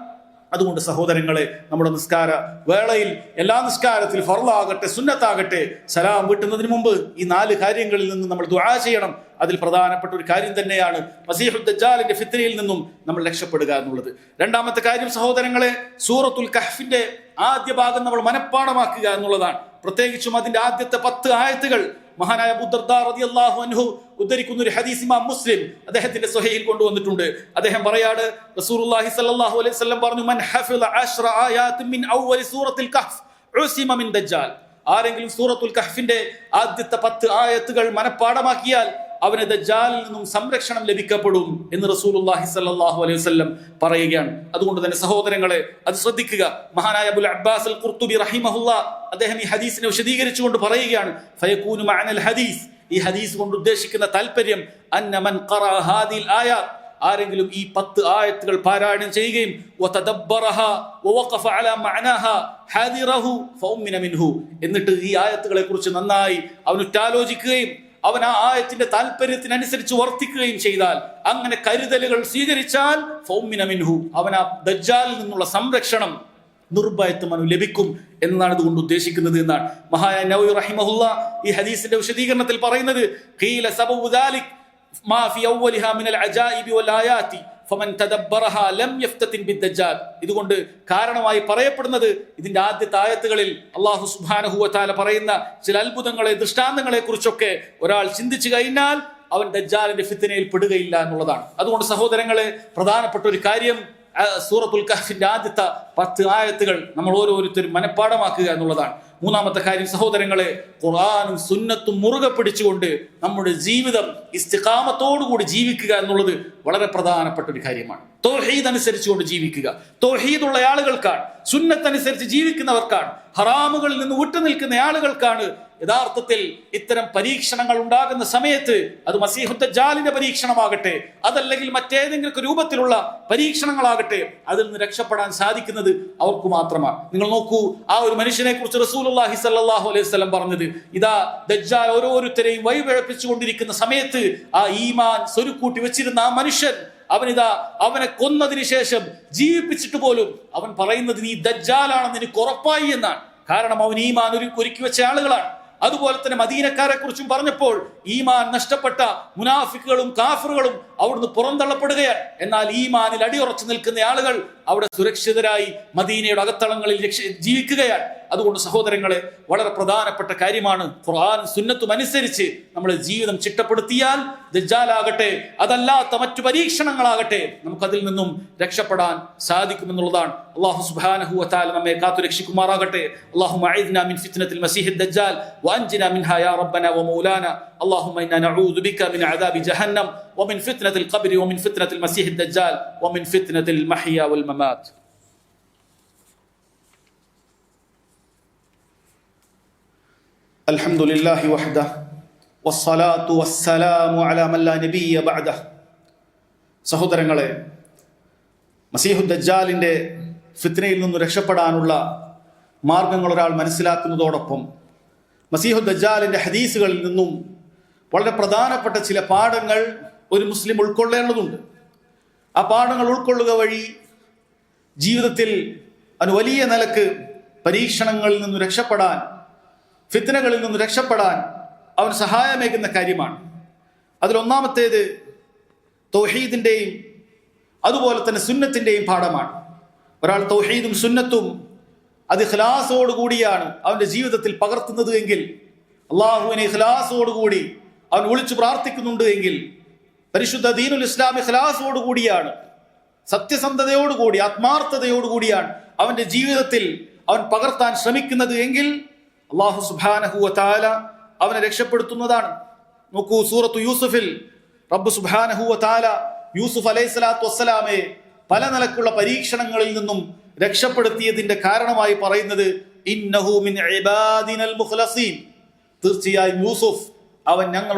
അതുകൊണ്ട് സഹോദരങ്ങളെ, നമ്മുടെ നിസ്കാര വേളയിൽ എല്ലാ നിസ്കാരത്തിൽ ഫർളാകട്ടെ സുന്നത്താകട്ടെ സലാം വീട്ടുന്നതിന് മുമ്പ് ഈ 4 കാര്യങ്ങളിൽ നിന്ന് നമ്മൾ ദുആ ചെയ്യണം. അതിൽ പ്രധാനപ്പെട്ട ഒരു കാര്യം തന്നെയാണ് മസീഹുദ് ദജ്ജാലിന്റെ ഫിത്നയിൽ നിന്നും നമ്മൾ രക്ഷപ്പെടുക എന്നുള്ളത്. രണ്ടാമത്തെ കാര്യം സഹോദരങ്ങളെ, സൂറത്തുൽ കഹ്ഫിന്റെ ആദ്യ ഭാഗം നമ്മൾ മനഃപ്പാഠമാക്കുക എന്നുള്ളതാണ്. പ്രത്യേകിച്ചും അതിന്റെ ആദ്യത്തെ 10 ആയത്തുകൾ മഹാനായ അബൂ ദർദാ റളിയല്ലാഹു അൻഹു ഉദ്ധരിക്കുന്ന ഒരു ഹദീസ് ഇമാം മുസ്ലിം അദ്ദേഹത്തിന്റെ സ്വഹീഹിൽ കൊണ്ടുവന്നിട്ടുണ്ട്. അദ്ദേഹം പറയാണ്, റസൂലുള്ളാഹി സ്വല്ലല്ലാഹു അലൈഹി വസല്ലം പറഞ്ഞു, മൻ ഹഫിള 10 ആയാത്തിൻ മിൻ അവ്വലി സൂറത്തുൽ കഹ്ഫ് ഉസിമ മിൻ ദജ്ജാൽ, ആരെങ്കിലും സൂറത്തുൽ കഹ്ഫിന്റെ ആദ്യത്തെ 10 ആയത്തുകൾ മനഃപ്പാഠമാക്കിയാൽ അവന് ദജ്ജാലിൽ നിന്നും സംരക്ഷണം ലഭിക്കപ്പെടും എന്ന് റസൂലുള്ളാഹി സ്വല്ലല്ലാഹു അലൈഹി വസല്ലം പറയുകയാണ്. അതുകൊണ്ട് തന്നെ സഹോദരങ്ങളെ, അത് ശ്രദ്ധിക്കുക. മഹാനായ അബുൽ അബ്ബാസ് അൽ ഖുർത്തുബി റഹിമഹുല്ലാഹ് അദ്ദേഹം ഈ ഹദീസിനെ വിശദീകരിച്ചുകൊണ്ട് പറയുകയാണ്, ഫയകൂനു മഅനൽ ഹദീസ്, ഈ ഹദീസ് കൊണ്ട് ഉദ്ദേശിക്കുന്ന താല്പര്യം, അന്ന മൻ ഖറഅ ഹാദിൽ ആയാത്ത്, ആരെങ്കിലും ഈ 10 ആയത്തുകൾ പാരായണം ചെയ്യുകയും വതദബ്ബറഹ വവഖഫ അലാ മഅനാഹാ ഹാദിറഹു ഫഉമിന മിൻഹു, എന്നിട്ട് ഈ ആയത്തുകളെ കുറിച്ച് നന്നായി അവൻ ഉറ്റാലോചിക്കുകയും അവൻ ആ ആയത്തിന്റെ താല്പര്യത്തിനനുസരിച്ച് വർത്തിക്കുകയും ചെയ്താൽ, അങ്ങനെ കരുതലുകൾ സ്വീകരിച്ചാൽ ഫൗമിന മിൻഹു, അവൻ ആ ദജ്ജാലിൽ നിന്നുള്ള സംരക്ഷണം നിർഭയത്വം അവന് ലഭിക്കും എന്നാണ് ഇതുകൊണ്ട് ഉദ്ദേശിക്കുന്നത് എന്നാണ് മഹാനായ നവവി റഹിമഹുല്ലാ ഈ ഹദീസിന്റെ വിശദീകരണത്തിൽ പറയുന്നത്. ഖീല സബബു ദാലിക് മാ ഫി അവ്വലിഹാ മിനൽ അജായിബി വൽ ആയാതി ഫമൻ തദബ്ബറഹാ ലം യഫ്തതിൻ ബിദ്ദജ്ജാൽ. ഇതുകൊണ്ട് കാരണമായി പറയപ്പെടുന്നത് ഇതിന്റെ ആദ്യത്തെ ആയത്തുകളിൽ അല്ലാഹു സുബ്ഹാനഹു വ തആല പറയുന്ന ചില അത്ഭുതങ്ങളെ ദൃഷ്ടാന്തങ്ങളെ കുറിച്ചൊക്കെ ഒരാൾ ചിന്തിച്ചു കഴിഞ്ഞാൽ അവൻ ദജ്ജാലിന്റെ ഫിത്നയിൽ പെടുകയില്ല എന്നുള്ളതാണ്. അതുകൊണ്ട് സഹോദരങ്ങളെ, പ്രധാനപ്പെട്ട ഒരു കാര്യം സൂറത്തുൽ കഹ്ഫിന്റെ ആദ്യത്തെ 10 ആയത്തുകൾ നമ്മൾ ഓരോരുത്തരും മനഃപ്പാഠമാക്കുക എന്നുള്ളതാണ്. മൂന്നാമത്തെ കാര്യം സഹോദരങ്ങളെ, ഖുർആനും സുന്നത്തും മുറുകെ പിടിച്ചുകൊണ്ട് നമ്മുടെ ജീവിതം ഇസ്തിഖാമത്തോടുകൂടി ജീവിക്കുക എന്നുള്ളത് വളരെ പ്രധാനപ്പെട്ട ഒരു കാര്യമാണ്. തൗഹീദ് അനുസരിച്ചുകൊണ്ട് ജീവിക്കുക. തൗഹീദുള്ള ആളുകൾക്കാണ്, സുന്നത്തനുസരിച്ച് ജീവിക്കുന്നവർക്കാണ്, ഹറാമുകളിൽ നിന്ന് വിട്ടുനിൽക്കുന്ന ആളുകൾക്കാണ് യഥാർത്ഥത്തിൽ ഇത്തരം പരീക്ഷണങ്ങൾ ഉണ്ടാകുന്ന സമയത്ത്, അത് മസീഹു ദജ്ജാലിന്റെ പരീക്ഷണമാകട്ടെ, അതല്ലെങ്കിൽ മറ്റേതെങ്കിലും രൂപത്തിലുള്ള പരീക്ഷണങ്ങളാകട്ടെ, അതിൽ നിന്ന് രക്ഷപ്പെടാൻ സാധിക്കുന്നത് അവർക്ക് മാത്രമാണ്. നിങ്ങൾ നോക്കൂ, ആ ഒരു മനുഷ്യനെ കുറിച്ച് റസൂലുള്ളാഹി സ്വല്ലല്ലാഹു അലൈഹി വസല്ലം പറഞ്ഞത്, ഇതാ ദജ്ജാൽ ഓരോരുത്തരെയും വഴിപിഴപ്പിച്ചുകൊണ്ടിരിക്കുന്ന സമയത്ത് ആ ഈമാൻ സ്വരുക്കൂട്ടി വെച്ചിരുന്ന ആ മനുഷ്യൻ അവനെ കൊന്നതിന് ശേഷം ജീവിപ്പിച്ചിട്ട് പോലും അവൻ പറയുന്നത് നീ ദജ്ജാലാണെന്ന് എനിക്ക് ഉറപ്പായി എന്നാണ്. കാരണം അവൻ ഈമാൻ ഒരുക്കി വെച്ച ആളുകളാണ്. അതുപോലെ തന്നെ മദീനക്കാരെ കുറിച്ചും പറഞ്ഞപ്പോൾ ഈമാൻ നഷ്ടപ്പെട്ട മുനാഫിക്കുകളും കാഫിറുകളും അവിടുന്ന് പുറന്തള്ളപ്പെടുകയാണ്. എന്നാൽ ഈമാനിൽ അടിയുറച്ചു നിൽക്കുന്ന ആളുകൾ അവിടെ സുരക്ഷിതരായി മദീനയുടെ അകത്തളങ്ങളിൽ ജീവിക്കുകയാണ്. അതുകൊണ്ട് സഹോദരങ്ങളെ, വളരെ പ്രധാനപ്പെട്ട കാര്യമാണ് ഖുർആനും സുന്നത്തും അനുസരിച്ച് നമ്മുടെ ജീവിതം ചിട്ടപ്പെടുത്തിയാൽ ദജ്ജാലാകട്ടെ അതല്ലാത്ത മറ്റു പരീക്ഷണങ്ങളാകട്ടെ നമുക്കതിൽ നിന്നും രക്ഷപ്പെടാൻ സാധിക്കുമെന്നുള്ളതാണ്. അല്ലാഹു സുബ്ഹാനഹു വ തആല നമ്മെ കാത്തു രക്ഷിക്കുമാറാകട്ടെ. അല്ലാഹുമ്മ അഇദ്നാ മിൻ ഫിത്നത്തിൽ മസീഹിദ് ദജ്ജാൽ വഅൻജിനാ മിൻഹാ യാ റബ്ബനാ വ മൗലാനാ. اللهم إنا نعوذ بك من عذاب جهنم ومن فتنة القبر ومن فتنة المسيح الدجال ومن فتنة المحيا والممات. الحمد لله وحده والصلاة والسلام على من لا نبي بعده. സഹോദരങ്ങളെ, മസീഹു ദജ്ജാലിന്റെ ഫിത്നയിൽ നിന്ന് രക്ഷപ്പെടാനുള്ള മാർഗങ്ങൾ ഒരാൾ മനസ്സിലാക്കുന്നതോടൊപ്പം മസീഹു ദജ്ജാലിന്റെ ഹദീസുകളിൽ നിന്നും വളരെ പ്രധാനപ്പെട്ട ചില പാഠങ്ങൾ ഒരു മുസ്ലിം ഉൾക്കൊള്ളേണ്ടതുണ്ട്. ആ പാഠങ്ങൾ ഉൾക്കൊള്ളുക വഴി ജീവിതത്തിൽ അവന് വലിയ നിലക്ക് പരീക്ഷണങ്ങളിൽ നിന്ന് രക്ഷപ്പെടാൻ, ഫിത്നകളിൽ നിന്ന് രക്ഷപ്പെടാൻ അവന് സഹായമേകുന്ന കാര്യമാണ്. അതിലൊന്നാമത്തേത് തൗഹീദിന്റെയും അതുപോലെ തന്നെ സുന്നത്തിന്റെയും പാഠമാണ്. ഒരാൾ തൗഹീദും സുന്നത്തും അത് ഇഖ്ലാസോടുകൂടിയാണ് അവന്റെ ജീവിതത്തിൽ പകർത്തുന്നത് എങ്കിൽ, അള്ളാഹുവിനെ ഇഖ്ലാസോടുകൂടി അവൻ വിളിച്ചു പ്രാർത്ഥിക്കുന്നുണ്ട് എങ്കിൽ, പരിശുദ്ധ ദീനുൽ ഇസ്ലാം ഇഖ്ലാസോടുകൂടിയാണ്, സത്യസന്ധതയോടുകൂടി ആത്മാർത്ഥതയോടുകൂടിയാണ് അവന്റെ ജീവിതത്തിൽ അവൻ പകർത്താൻ ശ്രമിക്കുന്നത് എങ്കിൽ അല്ലാഹു സുബ്ഹാനഹു വ തആല അവനെ രക്ഷപ്പെടുത്തുന്നതാണ്. നോക്കൂ, സൂറത്തു യൂസുഫിൽ റബ്ബ് സുബ്ഹാനഹു വ തആല യൂസുഫ് അലൈഹിസ്സലാത്തു വസ്സലാമെ പല നിലക്കുള്ള പരീക്ഷണങ്ങളിൽ നിന്നും രക്ഷപ്പെടുത്തിയതിന്റെ കാരണമായി പറയുന്നത് ഇന്നഹു മിൻ ഇബാദിനൽ മുഖ്ലസീൻ. തീർച്ചയായും യൂസുഫ് അവൻ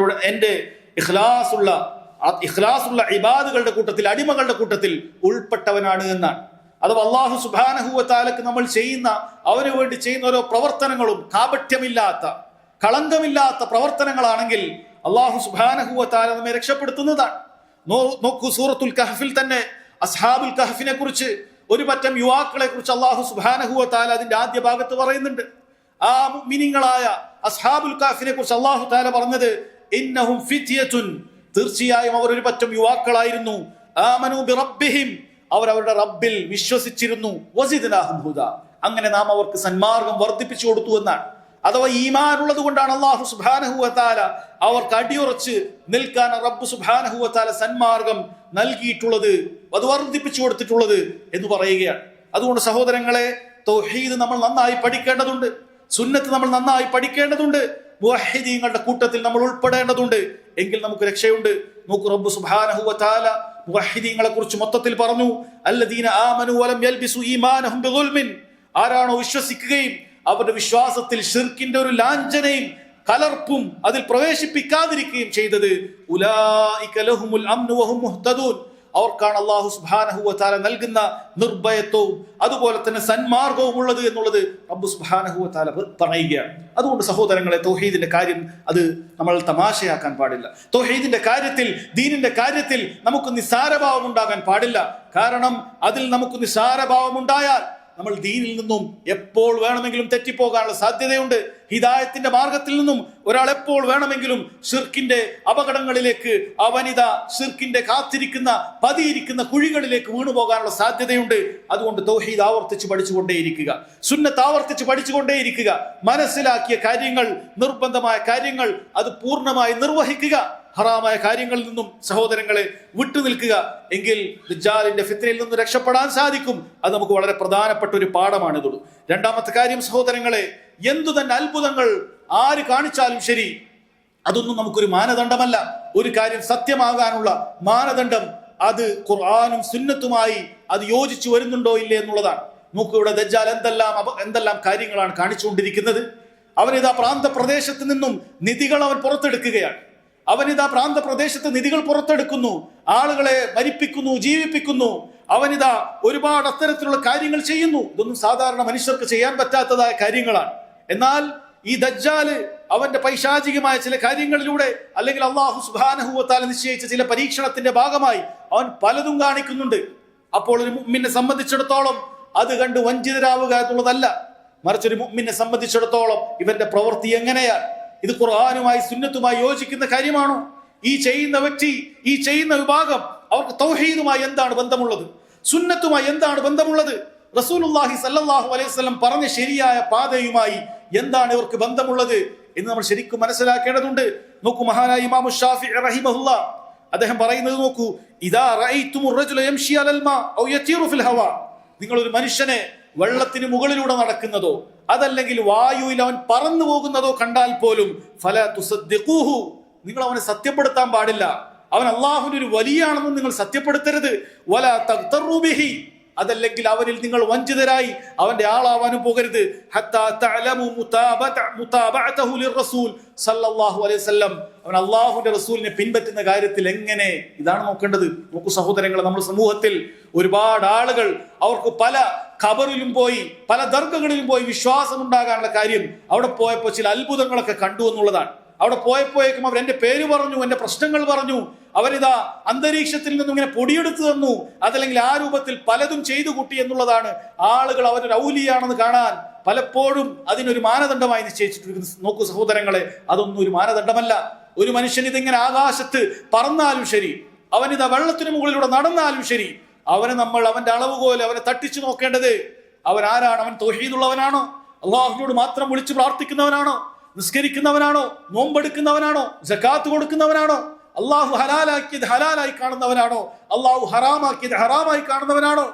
എന്റെ ഇഖ്ലാസുള്ള ഇബാദുകളുടെ കൂട്ടത്തിൽ, അടിമകളുടെ കൂട്ടത്തിൽ ഉൾപ്പെട്ടവനാണ് എന്നാണ്. അഥവാ അല്ലാഹു സുബ്ഹാനഹു വ തആലക്ക് നമ്മൾ ചെയ്യുന്ന, അവന് വേണ്ടി ചെയ്യുന്ന ഓരോ പ്രവർത്തനങ്ങളും കാപട്യമില്ലാത്ത, കളങ്കമില്ലാത്ത പ്രവർത്തനങ്ങളാണെങ്കിൽ അല്ലാഹു സുബ്ഹാനഹു വ തആല നമ്മെ രക്ഷപ്പെടുത്തുന്നതാണ്. നോക്കൂ, സൂറത്തുൽ കഹ്ഫിൽ തന്നെ അസ്ഹാബുൽ കഹ്ഫിനെ കുറിച്ച്, ഒരു പറ്റം യുവാക്കളെ കുറിച്ച് അല്ലാഹു സുബ്ഹാനഹു വ തആല അതിന്റെ ആദ്യ ഭാഗത്ത് പറയുന്നുണ്ട്. ആ മുഅ്മിനീങ്ങളായ അസ്ഹാബുൽ കഹ്ഫിനെ കുറിച്ച് അല്ലാഹു തആല പറഞ്ഞത് ഇന്നഹും ഫിത്യത്തുൻ, തീർച്ചയായും അവർ ഒരു പറ്റം യുവാക്കളായിരുന്നു, ആമനു ബിറബ്ബിഹിം, അവർ അവരുടെ റബ്ബിൽ വിശ്വസിച്ചിരുന്നു, വസിദ്നാഹും ഹുദാ, അങ്ങനെ നാം അവർക്ക് സന്മാർഗം വർദ്ധിപ്പിച്ചു കൊടുത്തു എന്നാണ്. അഥവാ ഈമാൻ ഉള്ളത് കൊണ്ടാണ് അല്ലാഹു സുബ്ഹാനഹു വ തആല അവർക്ക് അടിയുറച്ച് നിൽക്കാൻ റബ്ബ് സുബ്ഹാനഹു വ തആല സന്മാർഗം നൽകിയിട്ടുള്ളത്, അത് വർദ്ധിപ്പിച്ചു കൊടുത്തിട്ടുള്ളത് എന്ന് പറയുകയാണ്. അതുകൊണ്ട് സഹോദരങ്ങളെ, തൗഹീദ് നമ്മൾ നന്നായി പഠിക്കേണ്ടതുണ്ട്, സുന്നത്ത് നമ്മൾ നന്നായി പഠിക്കേണ്ടതുണ്ട്, മുവഹ്ഹിദീങ്ങളുടെ കൂട്ടത്തിൽ നമ്മൾ ഉൾപ്പെടേണ്ടതുണ്ട്. എങ്കിൽ നമുക്ക് രക്ഷയുണ്ട്. നോക്കൂ, റബ്ബ് സുബ്ഹാനഹു വ തആല മുവഹ്ഹിദീങ്ങളെ കുറിച്ച് മൊത്തത്തിൽ പറഞ്ഞു, അല്ലദീന ആമനു വലം യൽബിസു ഈമാനഹും ബിദുൽമിൻ, ആരാണോ വിശ്വസിക്കുകയും അവരുടെ വിശ്വാസത്തിൽ ശിർക്കിന്റെ ഒരു ലാഞ്ചനയും കലർപ്പും അതിൽ പ്രവേശിപ്പിക്കാതിരിക്കുകയും ചെയ്തത്, ഉലൈക ലഹുമുൽ അംനു വഹും മുഹ്തദൂൻ, അവർക്കാണ് അല്ലാഹു സുബ്ഹാനഹു വ തആല നൽകുന്ന നിർഭയത്വവും അതുപോലെ തന്നെ സന്മാർഗവും ഉള്ളത് എന്നുള്ളത് റബ്ബ് സുബ്ഹാനഹു വ തആല പറയുകയാണ്. അതുകൊണ്ട് സഹോദരങ്ങളെ, തൗഹീദിന്റെ കാര്യം അത് നമ്മൾ തമാശയാക്കാൻ പാടില്ല. തൗഹീദിന്റെ കാര്യത്തിൽ, ദീനിന്റെ കാര്യത്തിൽ നമുക്ക് നിസ്സാരഭാവം ഉണ്ടാകാൻ പാടില്ല. കാരണം അതിൽ നമുക്ക് നിസ്സാരഭാവം ഉണ്ടായാൽ നമ്മൾ ദീനിൽ നിന്നും എപ്പോൾ വേണമെങ്കിലും തെറ്റിപ്പോകാനുള്ള സാധ്യതയുണ്ട്. ഹിദായത്തിന്റെ മാർഗത്തിൽ നിന്നും ഒരാൾ എപ്പോൾ വേണമെങ്കിലും ഷിർക്കിന്റെ അപകടങ്ങളിലേക്ക്, അവനിതാ ഷിർക്കിന്റെ കാത്തിരിക്കുന്ന പതിയിരിക്കുന്ന കുഴികളിലേക്ക് വീണുപോകാനുള്ള സാധ്യതയുണ്ട്. അതുകൊണ്ട് തൗഹീദ് ആവർത്തിച്ച് പഠിച്ചുകൊണ്ടേയിരിക്കുക, സുന്നത്ത് ആവർത്തിച്ച് പഠിച്ചുകൊണ്ടേയിരിക്കുക, മനസ്സിലാക്കിയ കാര്യങ്ങൾ, നിർബന്ധമായ കാര്യങ്ങൾ അത് പൂർണ്ണമായി നിർവഹിക്കുക, ഹറാമായ കാര്യങ്ങളിൽ നിന്നും സഹോദരങ്ങളെ വിട്ടുനിൽക്കുക. എങ്കിൽ ദജ്ജാലിന്റെ ഫിത്നയിൽ നിന്ന് രക്ഷപ്പെടാൻ സാധിക്കും. അത് നമുക്ക് വളരെ പ്രധാനപ്പെട്ട ഒരു പാഠമാണിതുള്ളൂ. രണ്ടാമത്തെ കാര്യം സഹോദരങ്ങളെ, എന്തു തന്നെ അത്ഭുതങ്ങൾ ആര് കാണിച്ചാലും ശരി, അതൊന്നും നമുക്കൊരു മാനദണ്ഡമല്ല. ഒരു കാര്യം സത്യമാകാനുള്ള മാനദണ്ഡം അത് ഖുർആനും സുന്നത്തുമായി അത് യോജിച്ചു വരുന്നുണ്ടോ ഇല്ലേ എന്നുള്ളതാണ്. നോക്കൂ, ഇവിടെ ദജ്ജാൽ എന്തെല്ലാം കാര്യങ്ങളാണ് കാണിച്ചുകൊണ്ടിരിക്കുന്നത്. അവനിതാ പ്രാന്തപ്രദേശത്ത് നിന്നും നിധികൾ അവൻ പുറത്തെടുക്കുകയാണ്. അവനിതാ പ്രാന്തപ്രദേശത്ത് നിധികൾ പുറത്തെടുക്കുന്നു, ആളുകളെ മരിപ്പിക്കുന്നു, ജീവിപ്പിക്കുന്നു. അവനിതാ ഒരുപാട് അത്തരത്തിലുള്ള കാര്യങ്ങൾ ചെയ്യുന്നു. ഇതൊന്നും സാധാരണ മനുഷ്യർക്ക് ചെയ്യാൻ പറ്റാത്തതായ കാര്യങ്ങളാണ്. എന്നാൽ ഈ ദജ്ജാല് അവന്റെ പൈശാചികമായ ചില കാര്യങ്ങളിലൂടെ, അല്ലെങ്കിൽ അല്ലാഹു സുബ്ഹാനഹു വ തആല നിശ്ചയിച്ച ചില പരീക്ഷണത്തിന്റെ ഭാഗമായി അവൻ പലതും കാണിക്കുന്നുണ്ട്. അപ്പോൾ ഒരു മുഅ്മിനെ സംബന്ധിച്ചിടത്തോളം അത് കണ്ട് വഞ്ചിതരാവുക എന്നുള്ളതല്ല, മറിച്ച് ഒരു മുഅ്മിനെ സംബന്ധിച്ചിടത്തോളം ഇവന്റെ പ്രവൃത്തി എങ്ങനെയാണ്, ഇത് ഖുർആനുമായി സുന്നത്തുമായി യോജിക്കുന്ന കാര്യമാണോ? ഈ ചെയ്യുന്ന വ്യക്തി, ഈ ചെയ്യുന്ന വിഭാഗം, അവർക്ക് തൗഹീദുമായി എന്താണ് ബന്ധമുള്ളത്, സുന്നത്തുമായി എന്താണ് ബന്ധമുള്ളത്, റസൂലുള്ളാഹി സ്വല്ലല്ലാഹു അലൈഹി വസല്ലം പറഞ്ഞ ശരിയായ പാതയുമായി എന്താണ് ഇവർക്ക് ബന്ധമുള്ളത് എന്ന് നമ്മൾ ശരിക്കും മനസ്സിലാക്കേണ്ടതുണ്ട്. നോക്കൂ, മഹാനായ ഇമാം ശാഫിഈ റഹിമഹുല്ലാഹ് അദ്ദേഹം പറയുന്നത് നോക്കൂ, ഇദാ റഅയ്തുമുർ റജുല യംശി അലൽ മാ ഔ യതീറു ഫിൽ ഹവാ, നിങ്ങൾ ഒരു മനുഷ്യനെ വെള്ളത്തിന് മുകളിലൂടെ നടക്കുന്നതോ അതല്ലെങ്കിൽ വായുവിൽ അവൻ പറന്നു പോകുന്നതോ കണ്ടാൽ പോലും ഫലാ തുസദ്ദിഖൂഹു, നിങ്ങൾ അവനെ സത്യപ്പെടുത്താൻ പാടില്ല. അവൻ അല്ലാഹുവിന്റെ ഒരു വലിയാണെന്ന് നിങ്ങൾ സത്യപ്പെടുത്തരുത്. വലാ തഗ്തറൂ ബിഹി, അതല്ലെങ്കിൽ അവനിൽ നിങ്ങൾ വഞ്ചിതരായി അവന്റെ ആളാവാനും പോകരുത്. ഹത്താ തഅലമു മുതാബഅതഹു ലിർറസൂൽ സല്ലല്ലാഹു അലൈഹി വസല്ലം, അവൻ അല്ലാഹുവിന്റെ റസൂലിനെ പിൻപറ്റുന്ന കാര്യത്തിൽ എങ്ങനെ, ഇതാണ് നോക്കേണ്ടത്. നോക്കൂ സഹോദരങ്ങളെ, നമ്മുടെ സമൂഹത്തിൽ ഒരുപാട് ആളുകൾ അവർക്ക് പല ഖബറിലും പോയി, പല ദർഗകളിലും പോയി വിശ്വാസം ഉണ്ടാകാനുള്ള കാര്യം അവിടെ പോയപ്പോൾ ചില അത്ഭുതങ്ങളൊക്കെ കണ്ടു എന്നുള്ളതാണ്. അവിടെ പോയപ്പോഴേക്കും അവർ എന്റെ പേര് പറഞ്ഞു, എന്റെ പ്രശ്നങ്ങൾ പറഞ്ഞു, അവരിതാ അന്തരീക്ഷത്തിൽ നിന്നും ഇങ്ങനെ പൊടിയെടുത്തു തന്നു, അതല്ലെങ്കിൽ ആ രൂപത്തിൽ പലതും ചെയ്തു കൂട്ടി എന്നുള്ളതാണ്. ആളുകൾ അവരൊരു ഔലിയാണെന്ന് കാണാൻ പലപ്പോഴും അതിനൊരു മാനദണ്ഡമായി നിശ്ചയിച്ചിട്ടിരിക്കുന്നു. നോക്കൂ സഹോദരങ്ങളെ, അതൊന്നും ഒരു മാനദണ്ഡമല്ല. ഒരു മനുഷ്യൻ ഇതിങ്ങനെ ആകാശത്ത് പറന്നാലും ശരി, അവനിതാ വെള്ളത്തിന് മുകളിലൂടെ നടന്നാലും ശരി, നമ്മൾ അവന്റെ അളവുകോൽ അവനെ തട്ടിച്ചു നോക്കേണ്ടത് അവൻ ആരാണ്. അവൻ തൗഹീദുള്ളവനാണോ, അള്ളാഹുവിനോട് മാത്രം വിളിച്ചു പ്രാർത്ഥിക്കുന്നവനാണോ, നിസ്കരിക്കുന്നവനാണോ, നോമ്പെടുക്കുന്നവനാണോ, സകാത്ത് കൊടുക്കുന്നവനാണോ, അള്ളാഹു ഹലാലാക്കിയത് ഹലാലായി കാണുന്നവനാണോ, അള്ളാഹു ഹറാമാക്കിയത് ഹറാമായി കാണുന്നവനാണോ,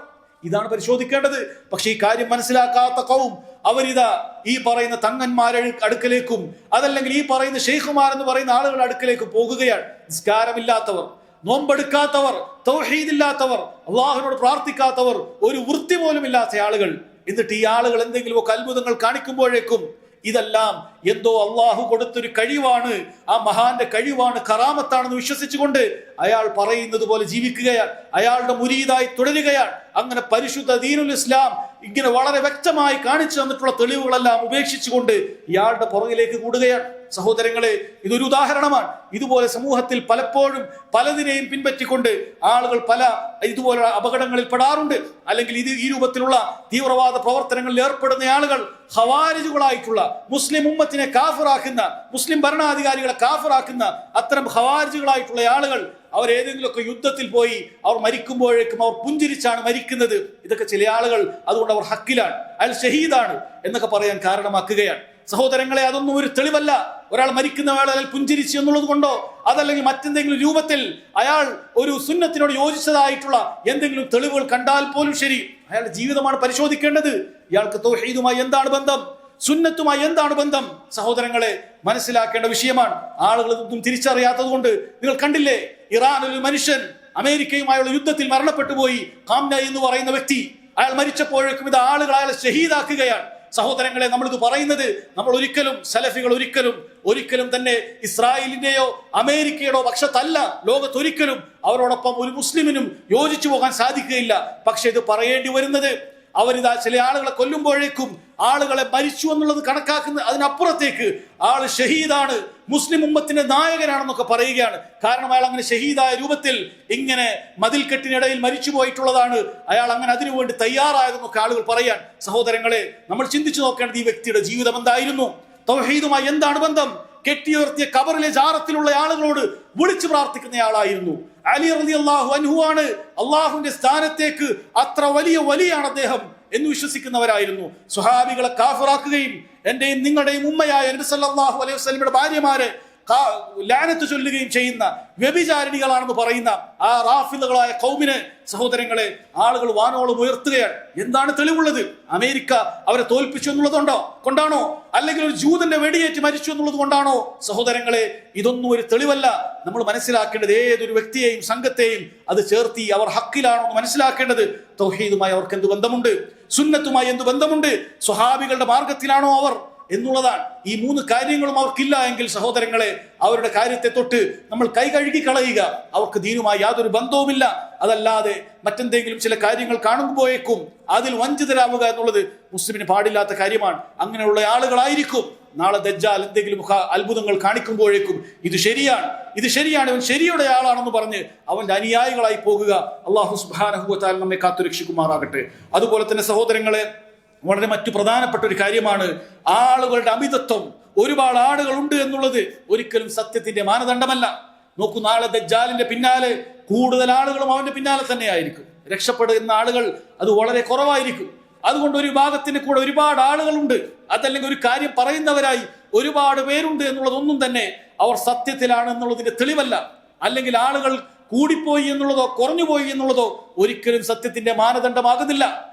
ഇതാണ് പരിശോധിക്കേണ്ടത്. പക്ഷെ ഈ കാര്യം മനസ്സിലാക്കാത്ത ഖൗം അവരിതാ ഈ പറയുന്ന തങ്ങന്മാരെ അടുക്കലേക്കും അതല്ലെങ്കിൽ ഈ പറയുന്ന ഷെയ്ഖുമാർ എന്ന് പറയുന്ന ആളുകളുടെ അടുക്കലേക്ക് പോകുകയാണ്. നിസ്കാരമില്ലാത്തവർ, നോമ്പെടുക്കാത്തവർ, തൗഹീദില്ലാത്തവർ, അള്ളാഹുവിനോട് പ്രാർത്ഥിക്കാത്തവർ, ഒരു വൃത്തി പോലും ഇല്ലാത്ത ആളുകൾ. എന്നിട്ട് ഈ ആളുകൾ എന്തെങ്കിലുമൊക്കെ അത്ഭുതങ്ങൾ കാണിക്കുമ്പോഴേക്കും ഇതെല്ലാം എന്തോ അള്ളാഹു കൊടുത്തൊരു കഴിവാണ്, ആ മഹാന്റെ കഴിവാണ്, കറാമത്താണെന്ന് വിശ്വസിച്ചുകൊണ്ട് അയാൾ പറയുന്നത് പോലെ ജീവിക്കുകയാണ്, അയാളുടെ മുരീദായി തുടരുകയാണ്. അങ്ങനെ പരിശുദ്ധ ദീനുൽ ഇസ്ലാം ഇങ്ങനെ വളരെ വ്യക്തമായി കാണിച്ചു തന്നിട്ടുള്ള തെളിവുകളെല്ലാം ഉപേക്ഷിച്ചുകൊണ്ട് ഇയാളുടെ പുറകിലേക്ക് കൂടുകയാണ്. സഹോദരങ്ങളെ, ഇതൊരു ഉദാഹരണമാണ്. ഇതുപോലെ സമൂഹത്തിൽ പലപ്പോഴും പലതിനെയും പിൻപറ്റിക്കൊണ്ട് ആളുകൾ പല ഇതുപോലുള്ള അപകടങ്ങളിൽ പെടാറുണ്ട്. അല്ലെങ്കിൽ ഈ രൂപത്തിലുള്ള തീവ്രവാദ പ്രവർത്തനങ്ങളിൽ ഏർപ്പെടുന്ന ആളുകൾ ഖവാരിജുകളായിട്ടുള്ള മുസ്ലിം ഉമ്മത്തിനെ കാഫിറാക്കുന്ന, മുസ്ലിം ഭരണാധികാരികളെ കാഫിറാക്കുന്ന അത്തരം ഖവാരിജുകളായിട്ടുള്ള ആളുകൾ അവരേതെങ്കിലുമൊക്കെ യുദ്ധത്തിൽ പോയി അവർ മരിക്കുമ്പോഴേക്കും അവർ പുഞ്ചിരിച്ചാണ് മരിക്കുന്നത്. ഇതൊക്കെ ചില ആളുകൾ അതുകൊണ്ട് അവർ ഹക്കിലാണ്, അയാൾ ഷഹീദാണ് എന്നൊക്കെ പറയാൻ കാരണമാക്കുകയാണ്. സഹോദരങ്ങളെ, അതൊന്നും ഒരു തെളിവല്ല. ഒരാൾ മരിക്കുന്ന വേള അയാൾ പുഞ്ചിരിച്ചു എന്നുള്ളത് കൊണ്ടോ അതല്ലെങ്കിൽ മറ്റെന്തെങ്കിലും രൂപത്തിൽ അയാൾ ഒരു സുന്നത്തിനോട് യോജിച്ചതായിട്ടുള്ള എന്തെങ്കിലും തെളിവുകൾ കണ്ടാൽ പോലും ശരി, അയാളുടെ ജീവിതമാണ് പരിശോധിക്കേണ്ടത്. ഇയാൾക്ക് തൗഹീദുമായി എന്താണ് ബന്ധം, സുന്നത്തുമായി എന്താണ് ബന്ധം? സഹോദരങ്ങളെ, മനസ്സിലാക്കേണ്ട വിഷയമാണ്. ആളുകൾ ഇതൊന്നും തിരിച്ചറിയാത്തത് കൊണ്ട് നിങ്ങൾ കണ്ടില്ലേ, ഇറാനിൽ ഒരു മനുഷ്യൻ അമേരിക്കയുമായുള്ള യുദ്ധത്തിൽ മരണപ്പെട്ടു പോയി, ഖാംനഈ എന്ന് പറയുന്ന വ്യക്തി. അയാൾ മരിച്ചപ്പോഴേക്കും ഇത് ആളുകൾ അയാളെ ഷഹീദാക്കുകയാണ്. സഹോദരങ്ങളെ, നമ്മളിത് പറയുന്നത് നമ്മൾ ഒരിക്കലും സലഫികൾ ഒരിക്കലും തന്നെ ഇസ്രായേലിന്റെയോ അമേരിക്കയുടെയോ പക്ഷത്തല്ല. ലോകത്തൊരിക്കലും അവരോടൊപ്പം ഒരു മുസ്ലിമിനും യോജിച്ചു പോകാൻ സാധിക്കുകയില്ല. പക്ഷെ ഇത് പറയേണ്ടി വരുന്നത് അവരിതാ ചില ആളുകളെ കൊല്ലുമ്പോഴേക്കും ആളുകളെ മരിച്ചു എന്നുള്ളത് കണക്കാക്കുന്ന അതിനപ്പുറത്തേക്ക് ആള് ഷഹീദാണ്, മുസ്ലിം ഉമ്മത്തിന്റെ നായകനാണെന്നൊക്കെ പറയുകയാണ്. കാരണം അയാൾ അങ്ങനെ ഷഹീദായ രൂപത്തിൽ ഇങ്ങനെ മതിൽക്കെട്ടിനിടയിൽ മരിച്ചു പോയിട്ടുള്ളതാണ്, അയാൾ അങ്ങനെ അതിനുവേണ്ടി തയ്യാറായതെന്നൊക്കെ ആളുകൾ പറയാൻ. സഹോദരങ്ങളെ, നമ്മൾ ചിന്തിച്ചു നോക്കേണ്ടത് ഈ വ്യക്തിയുടെ ജീവിതം എന്തായിരുന്നു, തൗഹീദുമായി എന്താണ് ബന്ധം? കെട്ടിയുയർത്തിയ കബറിലെ ജാറത്തിലുള്ള ആളുകളോട് വിളിച്ചു പ്രാർത്ഥിക്കുന്നയാളായിരുന്നു. അലി റളിയല്ലാഹു അൻഹു ആണ് അള്ളാഹുവിന്റെ സ്ഥാനത്തേക്ക് അത്ര വലിയ വലിയാണ് അദ്ദേഹം എന്ന് വിശ്വസിക്കുന്നവരായിരുന്നു. സ്വഹാബികളെ കാഫിറാക്കുകയും എന്റെയും നിങ്ങളുടെയും ഉമ്മയായ നബി സല്ലല്ലാഹു അലൈഹി വസല്ലമയുടെ ഭാര്യമാരെ ലാനത്ത് ചൊല്ലുകയും ചെയ്യുന്ന വ്യഭിചാരിണികളാണെന്ന് പറയുന്ന ആ റാഫിദുകളായ ഖൗമിനെ സഹോദരങ്ങളെ ആളുകൾ വാനോളം ഉയർത്തുകയാണ്. എന്താണ് തെളിവുള്ളത്? അമേരിക്ക അവരെ തോൽപ്പിച്ചു കൊണ്ടാണോ, അല്ലെങ്കിൽ ഒരു ജൂതന്റെ വെടിയേറ്റ് മരിച്ചു എന്നുള്ളത് കൊണ്ടാണോ? സഹോദരങ്ങളെ, ഇതൊന്നും ഒരു തെളിവല്ല. നമ്മൾ മനസ്സിലാക്കേണ്ടത് ഏതൊരു വ്യക്തിയെയും സംഘത്തെയും അത് ചേർത്തി അവർ ഹക്കിലാണോ എന്ന് മനസ്സിലാക്കേണ്ടത്. തൗഹീദുമായി അവർക്ക് എന്ത് ബന്ധമുണ്ട്? സുന്നത്തുമായി എന്ത് ബന്ധമുണ്ട്? സ്വഹാബികളുടെ മാർഗത്തിലാണോ അവർ എന്നുള്ളതാണ്. ഈ മൂന്ന് കാര്യങ്ങളും അവർക്കില്ല എങ്കിൽ സഹോദരങ്ങളെ, അവരുടെ കാര്യത്തെ തൊട്ട് നമ്മൾ കൈ കഴുകി കളയുക. അവർക്ക് ദീനുമായി യാതൊരു ബന്ധവുമില്ല. അതല്ലാതെ മറ്റെന്തെങ്കിലും ചില കാര്യങ്ങൾ കാണുമ്പോഴേക്കും അതിൽ വഞ്ചിതരാവുക എന്നുള്ളത് മുസ്ലിമിന് പാടില്ലാത്ത കാര്യമാണ്. അങ്ങനെയുള്ള ആളുകളായിരിക്കും നാളെ ദജ്ജാൽ എന്തെങ്കിലും അത്ഭുതങ്ങൾ കാണിക്കുമ്പോഴേക്കും ഇത് ശരിയാണ്, ഇവൻ ശരിയുടെ ആളാണെന്ന് പറഞ്ഞ് അവന്റെ അനുയായികളായി പോകുക. അല്ലാഹു സുബ്ഹാനഹു വ തആല നമ്മെ കാത്തുരക്ഷിക്കുമാറാകട്ടെ. അതുപോലെ തന്നെ സഹോദരങ്ങളെ, വളരെ മറ്റു പ്രധാനപ്പെട്ട ഒരു കാര്യമാണ് ആളുകളുടെ അമിതത്വം. ഒരുപാട് ആളുകൾ ഉണ്ട് എന്നുള്ളത് ഒരിക്കലും സത്യത്തിന്റെ മാനദണ്ഡമല്ല. നോക്കൂ, നാളെ ദജ്ജാലിന്റെ പിന്നാലെ കൂടുതൽ ആളുകളും അവന്റെ പിന്നാലെ തന്നെ ആയിരിക്കും. രക്ഷപ്പെടുന്ന ആളുകൾ അത് വളരെ കുറവായിരിക്കും. അതുകൊണ്ട് ഒരു ഭാഗത്തിന് കൂടെ ഒരുപാട് ആളുകളുണ്ട്, അതല്ലെങ്കിൽ ഒരു കാര്യം പറയുന്നവരായി ഒരുപാട് പേരുണ്ട് എന്നുള്ളതൊന്നും തന്നെ അവർ സത്യത്തിലാണ് എന്നുള്ളതിന്റെ തെളിവല്ല. അല്ലെങ്കിൽ ആളുകൾ കൂടിപ്പോയി എന്നുള്ളതോ കുറഞ്ഞുപോയി എന്നുള്ളതോ ഒരിക്കലും സത്യത്തിന്റെ മാനദണ്ഡമാകുന്നില്ല.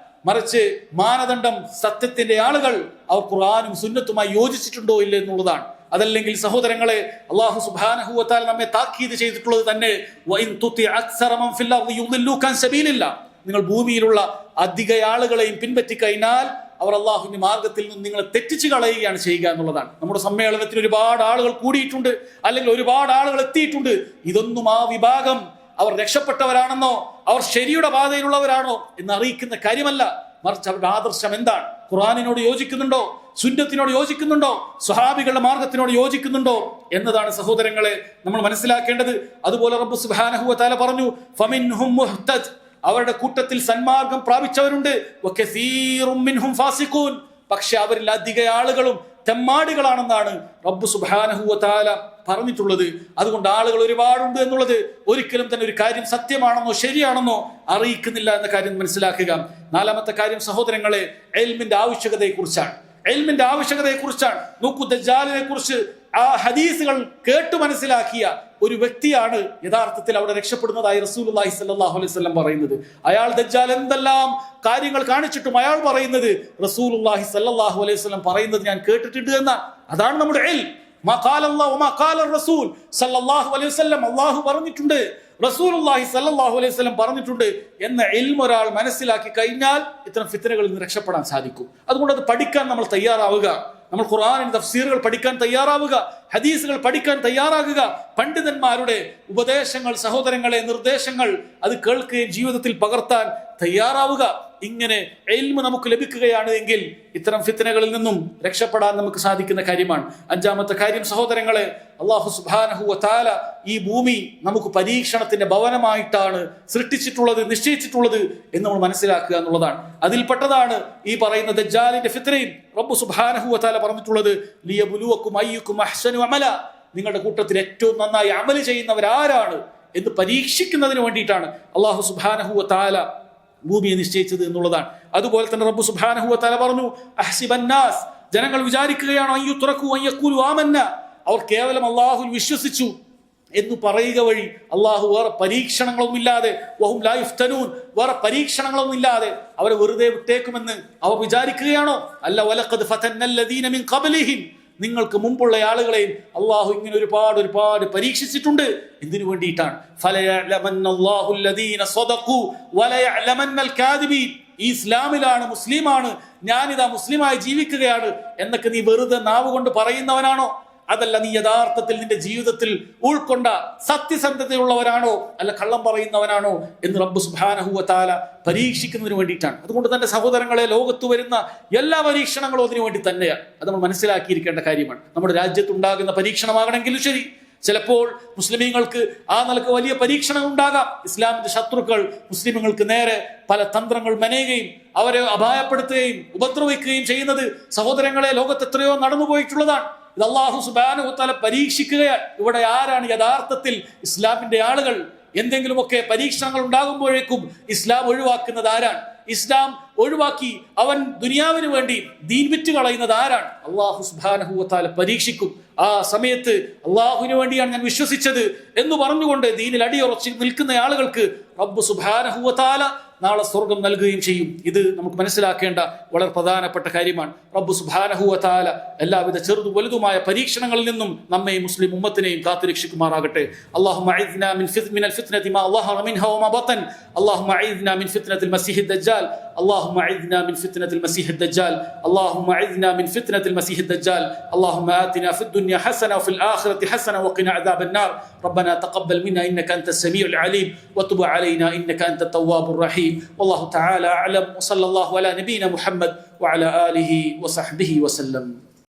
മറിച്ച് മാനദണ്ഡം സത്യത്തിന്റെ ആളുകൾ അവർ ഖുർആനും സുന്നത്തുമായി യോജിച്ചിട്ടുണ്ടോ ഇല്ല എന്നുള്ളതാണ്. അതല്ലെങ്കിൽ സഹോദരങ്ങളെ, അല്ലാഹു സുബ്ഹാനഹു വ തആല നമ്മെ താക്കീത് ചെയ്തിട്ടുള്ളത് തന്നെ വഇൻ തുതി അക്സറ മൻ ഫിൽ അർദി യുദില്ലുക അൻ സബീലില്ലാഹ്, നിങ്ങൾ ഭൂമിയിലുള്ള അധിക ആളുകളെയും പിൻപറ്റി കഴിഞ്ഞാൽ അവർ അള്ളാഹുവിന്റെ മാർഗത്തിൽ നിന്ന് നിങ്ങളെ തെറ്റിച്ച് കളയുകയാണ് ചെയ്യുക എന്നുള്ളതാണ്. നമ്മുടെ സമ്മേളനത്തിന് ഒരുപാട് ആളുകൾ കൂടിയിട്ടുണ്ട്, അല്ലെങ്കിൽ ഒരുപാട് ആളുകൾ എത്തിയിട്ടുണ്ട്. ഇതൊന്നും ആ വിഭാഗം അവർ രക്ഷപ്പെട്ടവരാണെന്നോ അവർ ശരിയുടെ പാതയിലുള്ളവരാണോ എന്ന് അറിയിക്കുന്ന കാര്യമല്ല. മറിച്ച് അവരുടെ ആദർശം എന്താണ്? ഖുർആനിനോട് യോജിക്കുന്നുണ്ടോ? സുന്നത്തിനോട് യോജിക്കുന്നുണ്ടോ? സ്വഹാബികളുടെ മാർഗത്തിനോട് യോജിക്കുന്നുണ്ടോ എന്നതാണ് സഹോദരങ്ങളെ നമ്മൾ മനസ്സിലാക്കേണ്ടത്. അതുപോലെ റബ്ബ് സുബ്ഹാനഹു വ തആല പറഞ്ഞു, ഫമിൻഹും മുഹ്തദ്, അവരുടെ കൂട്ടത്തിൽ സന്മാർഗം പ്രാപിച്ചവരുണ്ട്, വകസീറും മിൻഹും ഫാസിഖൂൻ, പക്ഷെ അവരിൽ അധിക ആളുകളും തെമ്മാടികളാണെന്നാണ് റബ്ബ് സുബ്ഹാനഹു വ തആല പറഞ്ഞിട്ടുള്ളത്. അതുകൊണ്ട് ആളുകൾ ഒരുപാടുണ്ട് എന്നുള്ളത് ഒരിക്കലും തന്നെ ഒരു കാര്യം സത്യമാണെന്നോ ശരിയാണെന്നോ അറിയിക്കുന്നില്ല എന്ന കാര്യം മനസ്സിലാക്കുക. നാലാമത്തെ കാര്യം സഹോദരങ്ങളെ, ഇൽമിന്റെ ആവശ്യകതയെക്കുറിച്ചാണ്. നോക്കൂ, ദജ്ജാലിനെ കുറിച്ച് ആ ഹദീസുകൾ കേട്ടു മനസ്സിലാക്കിയ ഒരു വ്യക്തിയാണ് യഥാർത്ഥത്തിൽ അവിടെ രക്ഷപ്പെടുന്നതായി റസൂലുള്ളാഹി സ്വല്ലല്ലാഹു അലൈഹി വസല്ലം പറയുന്നത്. അയാൾ ദജ്ജാൽ എന്തെല്ലാം കാര്യങ്ങൾ കാണിച്ചിട്ടും അയാൾ പറയുന്നത് റസൂലുള്ളാഹി സ്വല്ലല്ലാഹു അലൈഹി വസല്ലം പറയുന്നത് ഞാൻ കേട്ടിട്ടുണ്ട് എന്നാണ്. അതാണ് നമ്മുടെ ഇൽം. മാ ഖാല അല്ലാഹു വമാ ഖാല റസൂൽ സ്വല്ലല്ലാഹു അലൈഹി വസല്ലം, അല്ലാഹു പറഞ്ഞിട്ടുണ്ട്, റസൂലുള്ളാഹി സ്വല്ലല്ലാഹു അലൈഹി വസല്ലം പറഞ്ഞിട്ടുണ്ട് എന്ന ഇൽം ഒരാൾ മനസ്സിലാക്കി കഴിഞ്ഞാൽ ഇത്തരം ഫിത്നകളിൽ നിന്ന് രക്ഷപ്പെടാൻ സാധിക്കും. അതുകൊണ്ട് അത് പഠിക്കാൻ നമ്മൾ തയ്യാറാവുക. നമ്മൾ ഖുർആനിന്റെ തഫ്സീറുകൾ പഠിക്കാൻ തയ്യാറാവുക, ഹദീസുകൾ പഠിക്കാൻ തയ്യാറാകുക. പണ്ഡിതന്മാരുടെ ഉപദേശങ്ങൾ, സഹോദരങ്ങളെ നിർദ്ദേശങ്ങൾ അത് കേൾക്കുകയും ജീവിതത്തിൽ പകർത്താൻ തയ്യാറാവുക. ഇങ്ങനെ ഇൽമ് നമുക്ക് ലഭിക്കുകയാണ് എങ്കിൽ ഇത്തരം ഫിത്നകളിൽ നിന്നും രക്ഷപ്പെടാൻ നമുക്ക് സാധിക്കുന്ന കാര്യമാണ്. അഞ്ചാമത്തെ കാര്യം സഹോദരങ്ങളെ, അല്ലാഹു സുബ്ഹാനഹു വ തആല ഈ ഭൂമി നമുക്ക് പരീക്ഷണത്തിന്റെ ഭവനമായിട്ടാണ് സൃഷ്ടിച്ചിട്ടുള്ളത്, നിശ്ചയിച്ചിട്ടുള്ളത് എന്ന് നമ്മൾ മനസ്സിലാക്കുക എന്നുള്ളതാണ്. അതിൽപ്പെട്ടതാണ് ഈ പറയുന്ന ദജ്ജാലിന്റെ ഫിത്നയും. റബ്ബ് സുബ്ഹാനഹു വ തആല പറഞ്ഞിട്ടുള്ളത് ലിയബ്ലുവക്കും അയ്യുക്കും അഹ്സനു അമല, നിങ്ങളുടെ കൂട്ടത്തിൽ ഏറ്റവും നന്നായി അമല് ചെയ്യുന്നവരാരാണ് എന്ന് പരീക്ഷിക്കുന്നതിന് വേണ്ടിയിട്ടാണ് അല്ലാഹു സുബ്ഹാനഹു വ തആല ഭൂമിയെ നിശ്ചയിച്ചത് എന്നുള്ളതാണ്. അതുപോലെ തന്നെ റബ്ബ് സുബ്ഹാനഹു വ തആല പറഞ്ഞു, അഹ്സിബന്നാസ്, ജനങ്ങൾ വിചാരിക്കുകയാണോ അയ്യുത്രകു അയ്യഖൂലു ആമന്ന, അവർ കേവലം അല്ലാഹുവിൽ വിശ്വസിച്ചു എന്ന് പറയുക വഴി അല്ലാഹു വേറെ പരീക്ഷണങ്ങളൊന്നുമില്ലാതെ വഹും ലാ യുഫ്തനൂൻ, വേറെ പരീക്ഷണങ്ങളൊന്നുമില്ലാതെ അവരെ വെറുതെ വിട്ടേക്കുമെന്ന് അവർ വിചാരിക്കുകയാണോ? അല്ല, വലഖദ് ഫതന്നല്ലദീന മിൻ ഖബ്ലിഹിം, നിങ്ങൾക്ക് മുമ്പുള്ള ആളുകളെയും അള്ളാഹു ഇങ്ങനെ ഒരുപാട് പരീക്ഷിച്ചിട്ടുണ്ട്. എന്തിനു വേണ്ടിയിട്ടാണ്? ഈ ഇസ്ലാമിലാണ്, മുസ്ലിമാണ്, ഞാനിതാ മുസ്ലിമായി ജീവിക്കുകയാണ് എന്നൊക്കെ നീ വെറുതെ നാവ് കൊണ്ട് പറയുന്നവനാണോ? അതല്ല നീ യഥാർത്ഥത്തിൽ നിന്റെ ജീവിതത്തിൽ ഉൾക്കൊണ്ട സത്യസന്ധതയുള്ളവരാണോ അല്ല കള്ളം പറയുന്നവനാണോ എന്ന് റബ്ബ് സുബ്ഹാനഹു വ തആല പരീക്ഷിക്കുന്നതിന് വേണ്ടിയിട്ടാണ്. അതുകൊണ്ട് തന്നെ സഹോദരങ്ങളെ, ലോകത്ത് വരുന്ന എല്ലാ പരീക്ഷണങ്ങളും അതിനു വേണ്ടി തന്നെയാണ്. അത് നമ്മൾ മനസ്സിലാക്കിയിരിക്കേണ്ട കാര്യമാണ്. നമ്മുടെ രാജ്യത്തുണ്ടാകുന്ന പരീക്ഷണമാകണമെങ്കിലും ശരി, ചിലപ്പോൾ മുസ്ലിമീങ്ങൾക്ക് ആ നിലക്ക് വലിയ പരീക്ഷണം ഉണ്ടാകാം. ഇസ്ലാമിന്റെ ശത്രുക്കൾ മുസ്ലിമുകൾക്ക് നേരെ പല തന്ത്രങ്ങൾ മെനയുകയും അവരെ അപായപ്പെടുത്തുകയും ഉപദ്രവിക്കുകയും ചെയ്യുന്നത് സഹോദരങ്ങളെ ലോകത്ത് എത്രയോ നടന്നുപോയിട്ടുള്ളതാണ്. ഇത് അല്ലാഹു സുബ്ഹാനഹു വ തആല പരീക്ഷിക്കുകയാണ്. ഇവിടെ ആരാണ് യഥാർത്ഥത്തിൽ ഇസ്ലാമിന്റെ ആളുകൾ? എന്തെങ്കിലുമൊക്കെ പരീക്ഷണങ്ങൾ ഉണ്ടാകുമ്പോഴേക്കും ഇസ്ലാം ഒഴിവാക്കുന്നത് ആരാണ്? ഇസ്ലാം ഒഴിവാക്കി അവൻ ദുനിയാവിന് വേണ്ടി ദീൻ വിറ്റ് കളയുന്നത് ആരാണ്? അല്ലാഹു സുബ്ഹാനഹു വ തആല പരീക്ഷിക്കും. ആ സമയത്ത് അള്ളാഹുവിന് വേണ്ടിയാണ് ഞാൻ വിശ്വസിച്ചത് എന്ന് പറഞ്ഞുകൊണ്ട് ദീനിൽ അടിയുറച്ച് നിൽക്കുന്ന ആളുകൾക്ക് റബ്ബ് സുബ്ഹാനഹു വ തആല നാളെ സ്വർഗം നൽകുകയും ചെയ്യും. ഇത് നമുക്ക് മനസ്സിലാക്കേണ്ട വളരെ പ്രധാനപ്പെട്ട കാര്യമാണ്. റബ്ബ് സുബ്ഹാനഹു വ തആല എല്ലാവിധ ചെറുതും വലുതുമായ പരീക്ഷണങ്ങളിൽ നിന്നും നമ്മെ മുസ്ലിം ഉമ്മത്തിനെയും കാത്തുരക്ഷിക്കുമാറാകട്ടെ. അല്ലാഹുമ്മ അഇദ്നാ മിനൽ ഫിത്നതി മാ ളഹറ മിൻഹാ വമാ ബതൻ. അല്ലാഹുമ്മ അഇദ്നാ മിൻ ഫിത്നതിൽ മസീഹിദ് ദജ്ജാൽ. اللهم أعذنا من فتنة المسيح الدجال. اللهم أعذنا من فتنة المسيح الدجال. اللهم آتنا في الدنيا حسنة وفي الآخرة حسنة وقنا عذاب النار. ربنا تقبل منا إنك أنت السميع العليم وتب علينا إنك أنت التواب الرحيم. والله تعالى أعلم. وصلى الله على نبينا محمد وعلى آله وصحبه وسلم.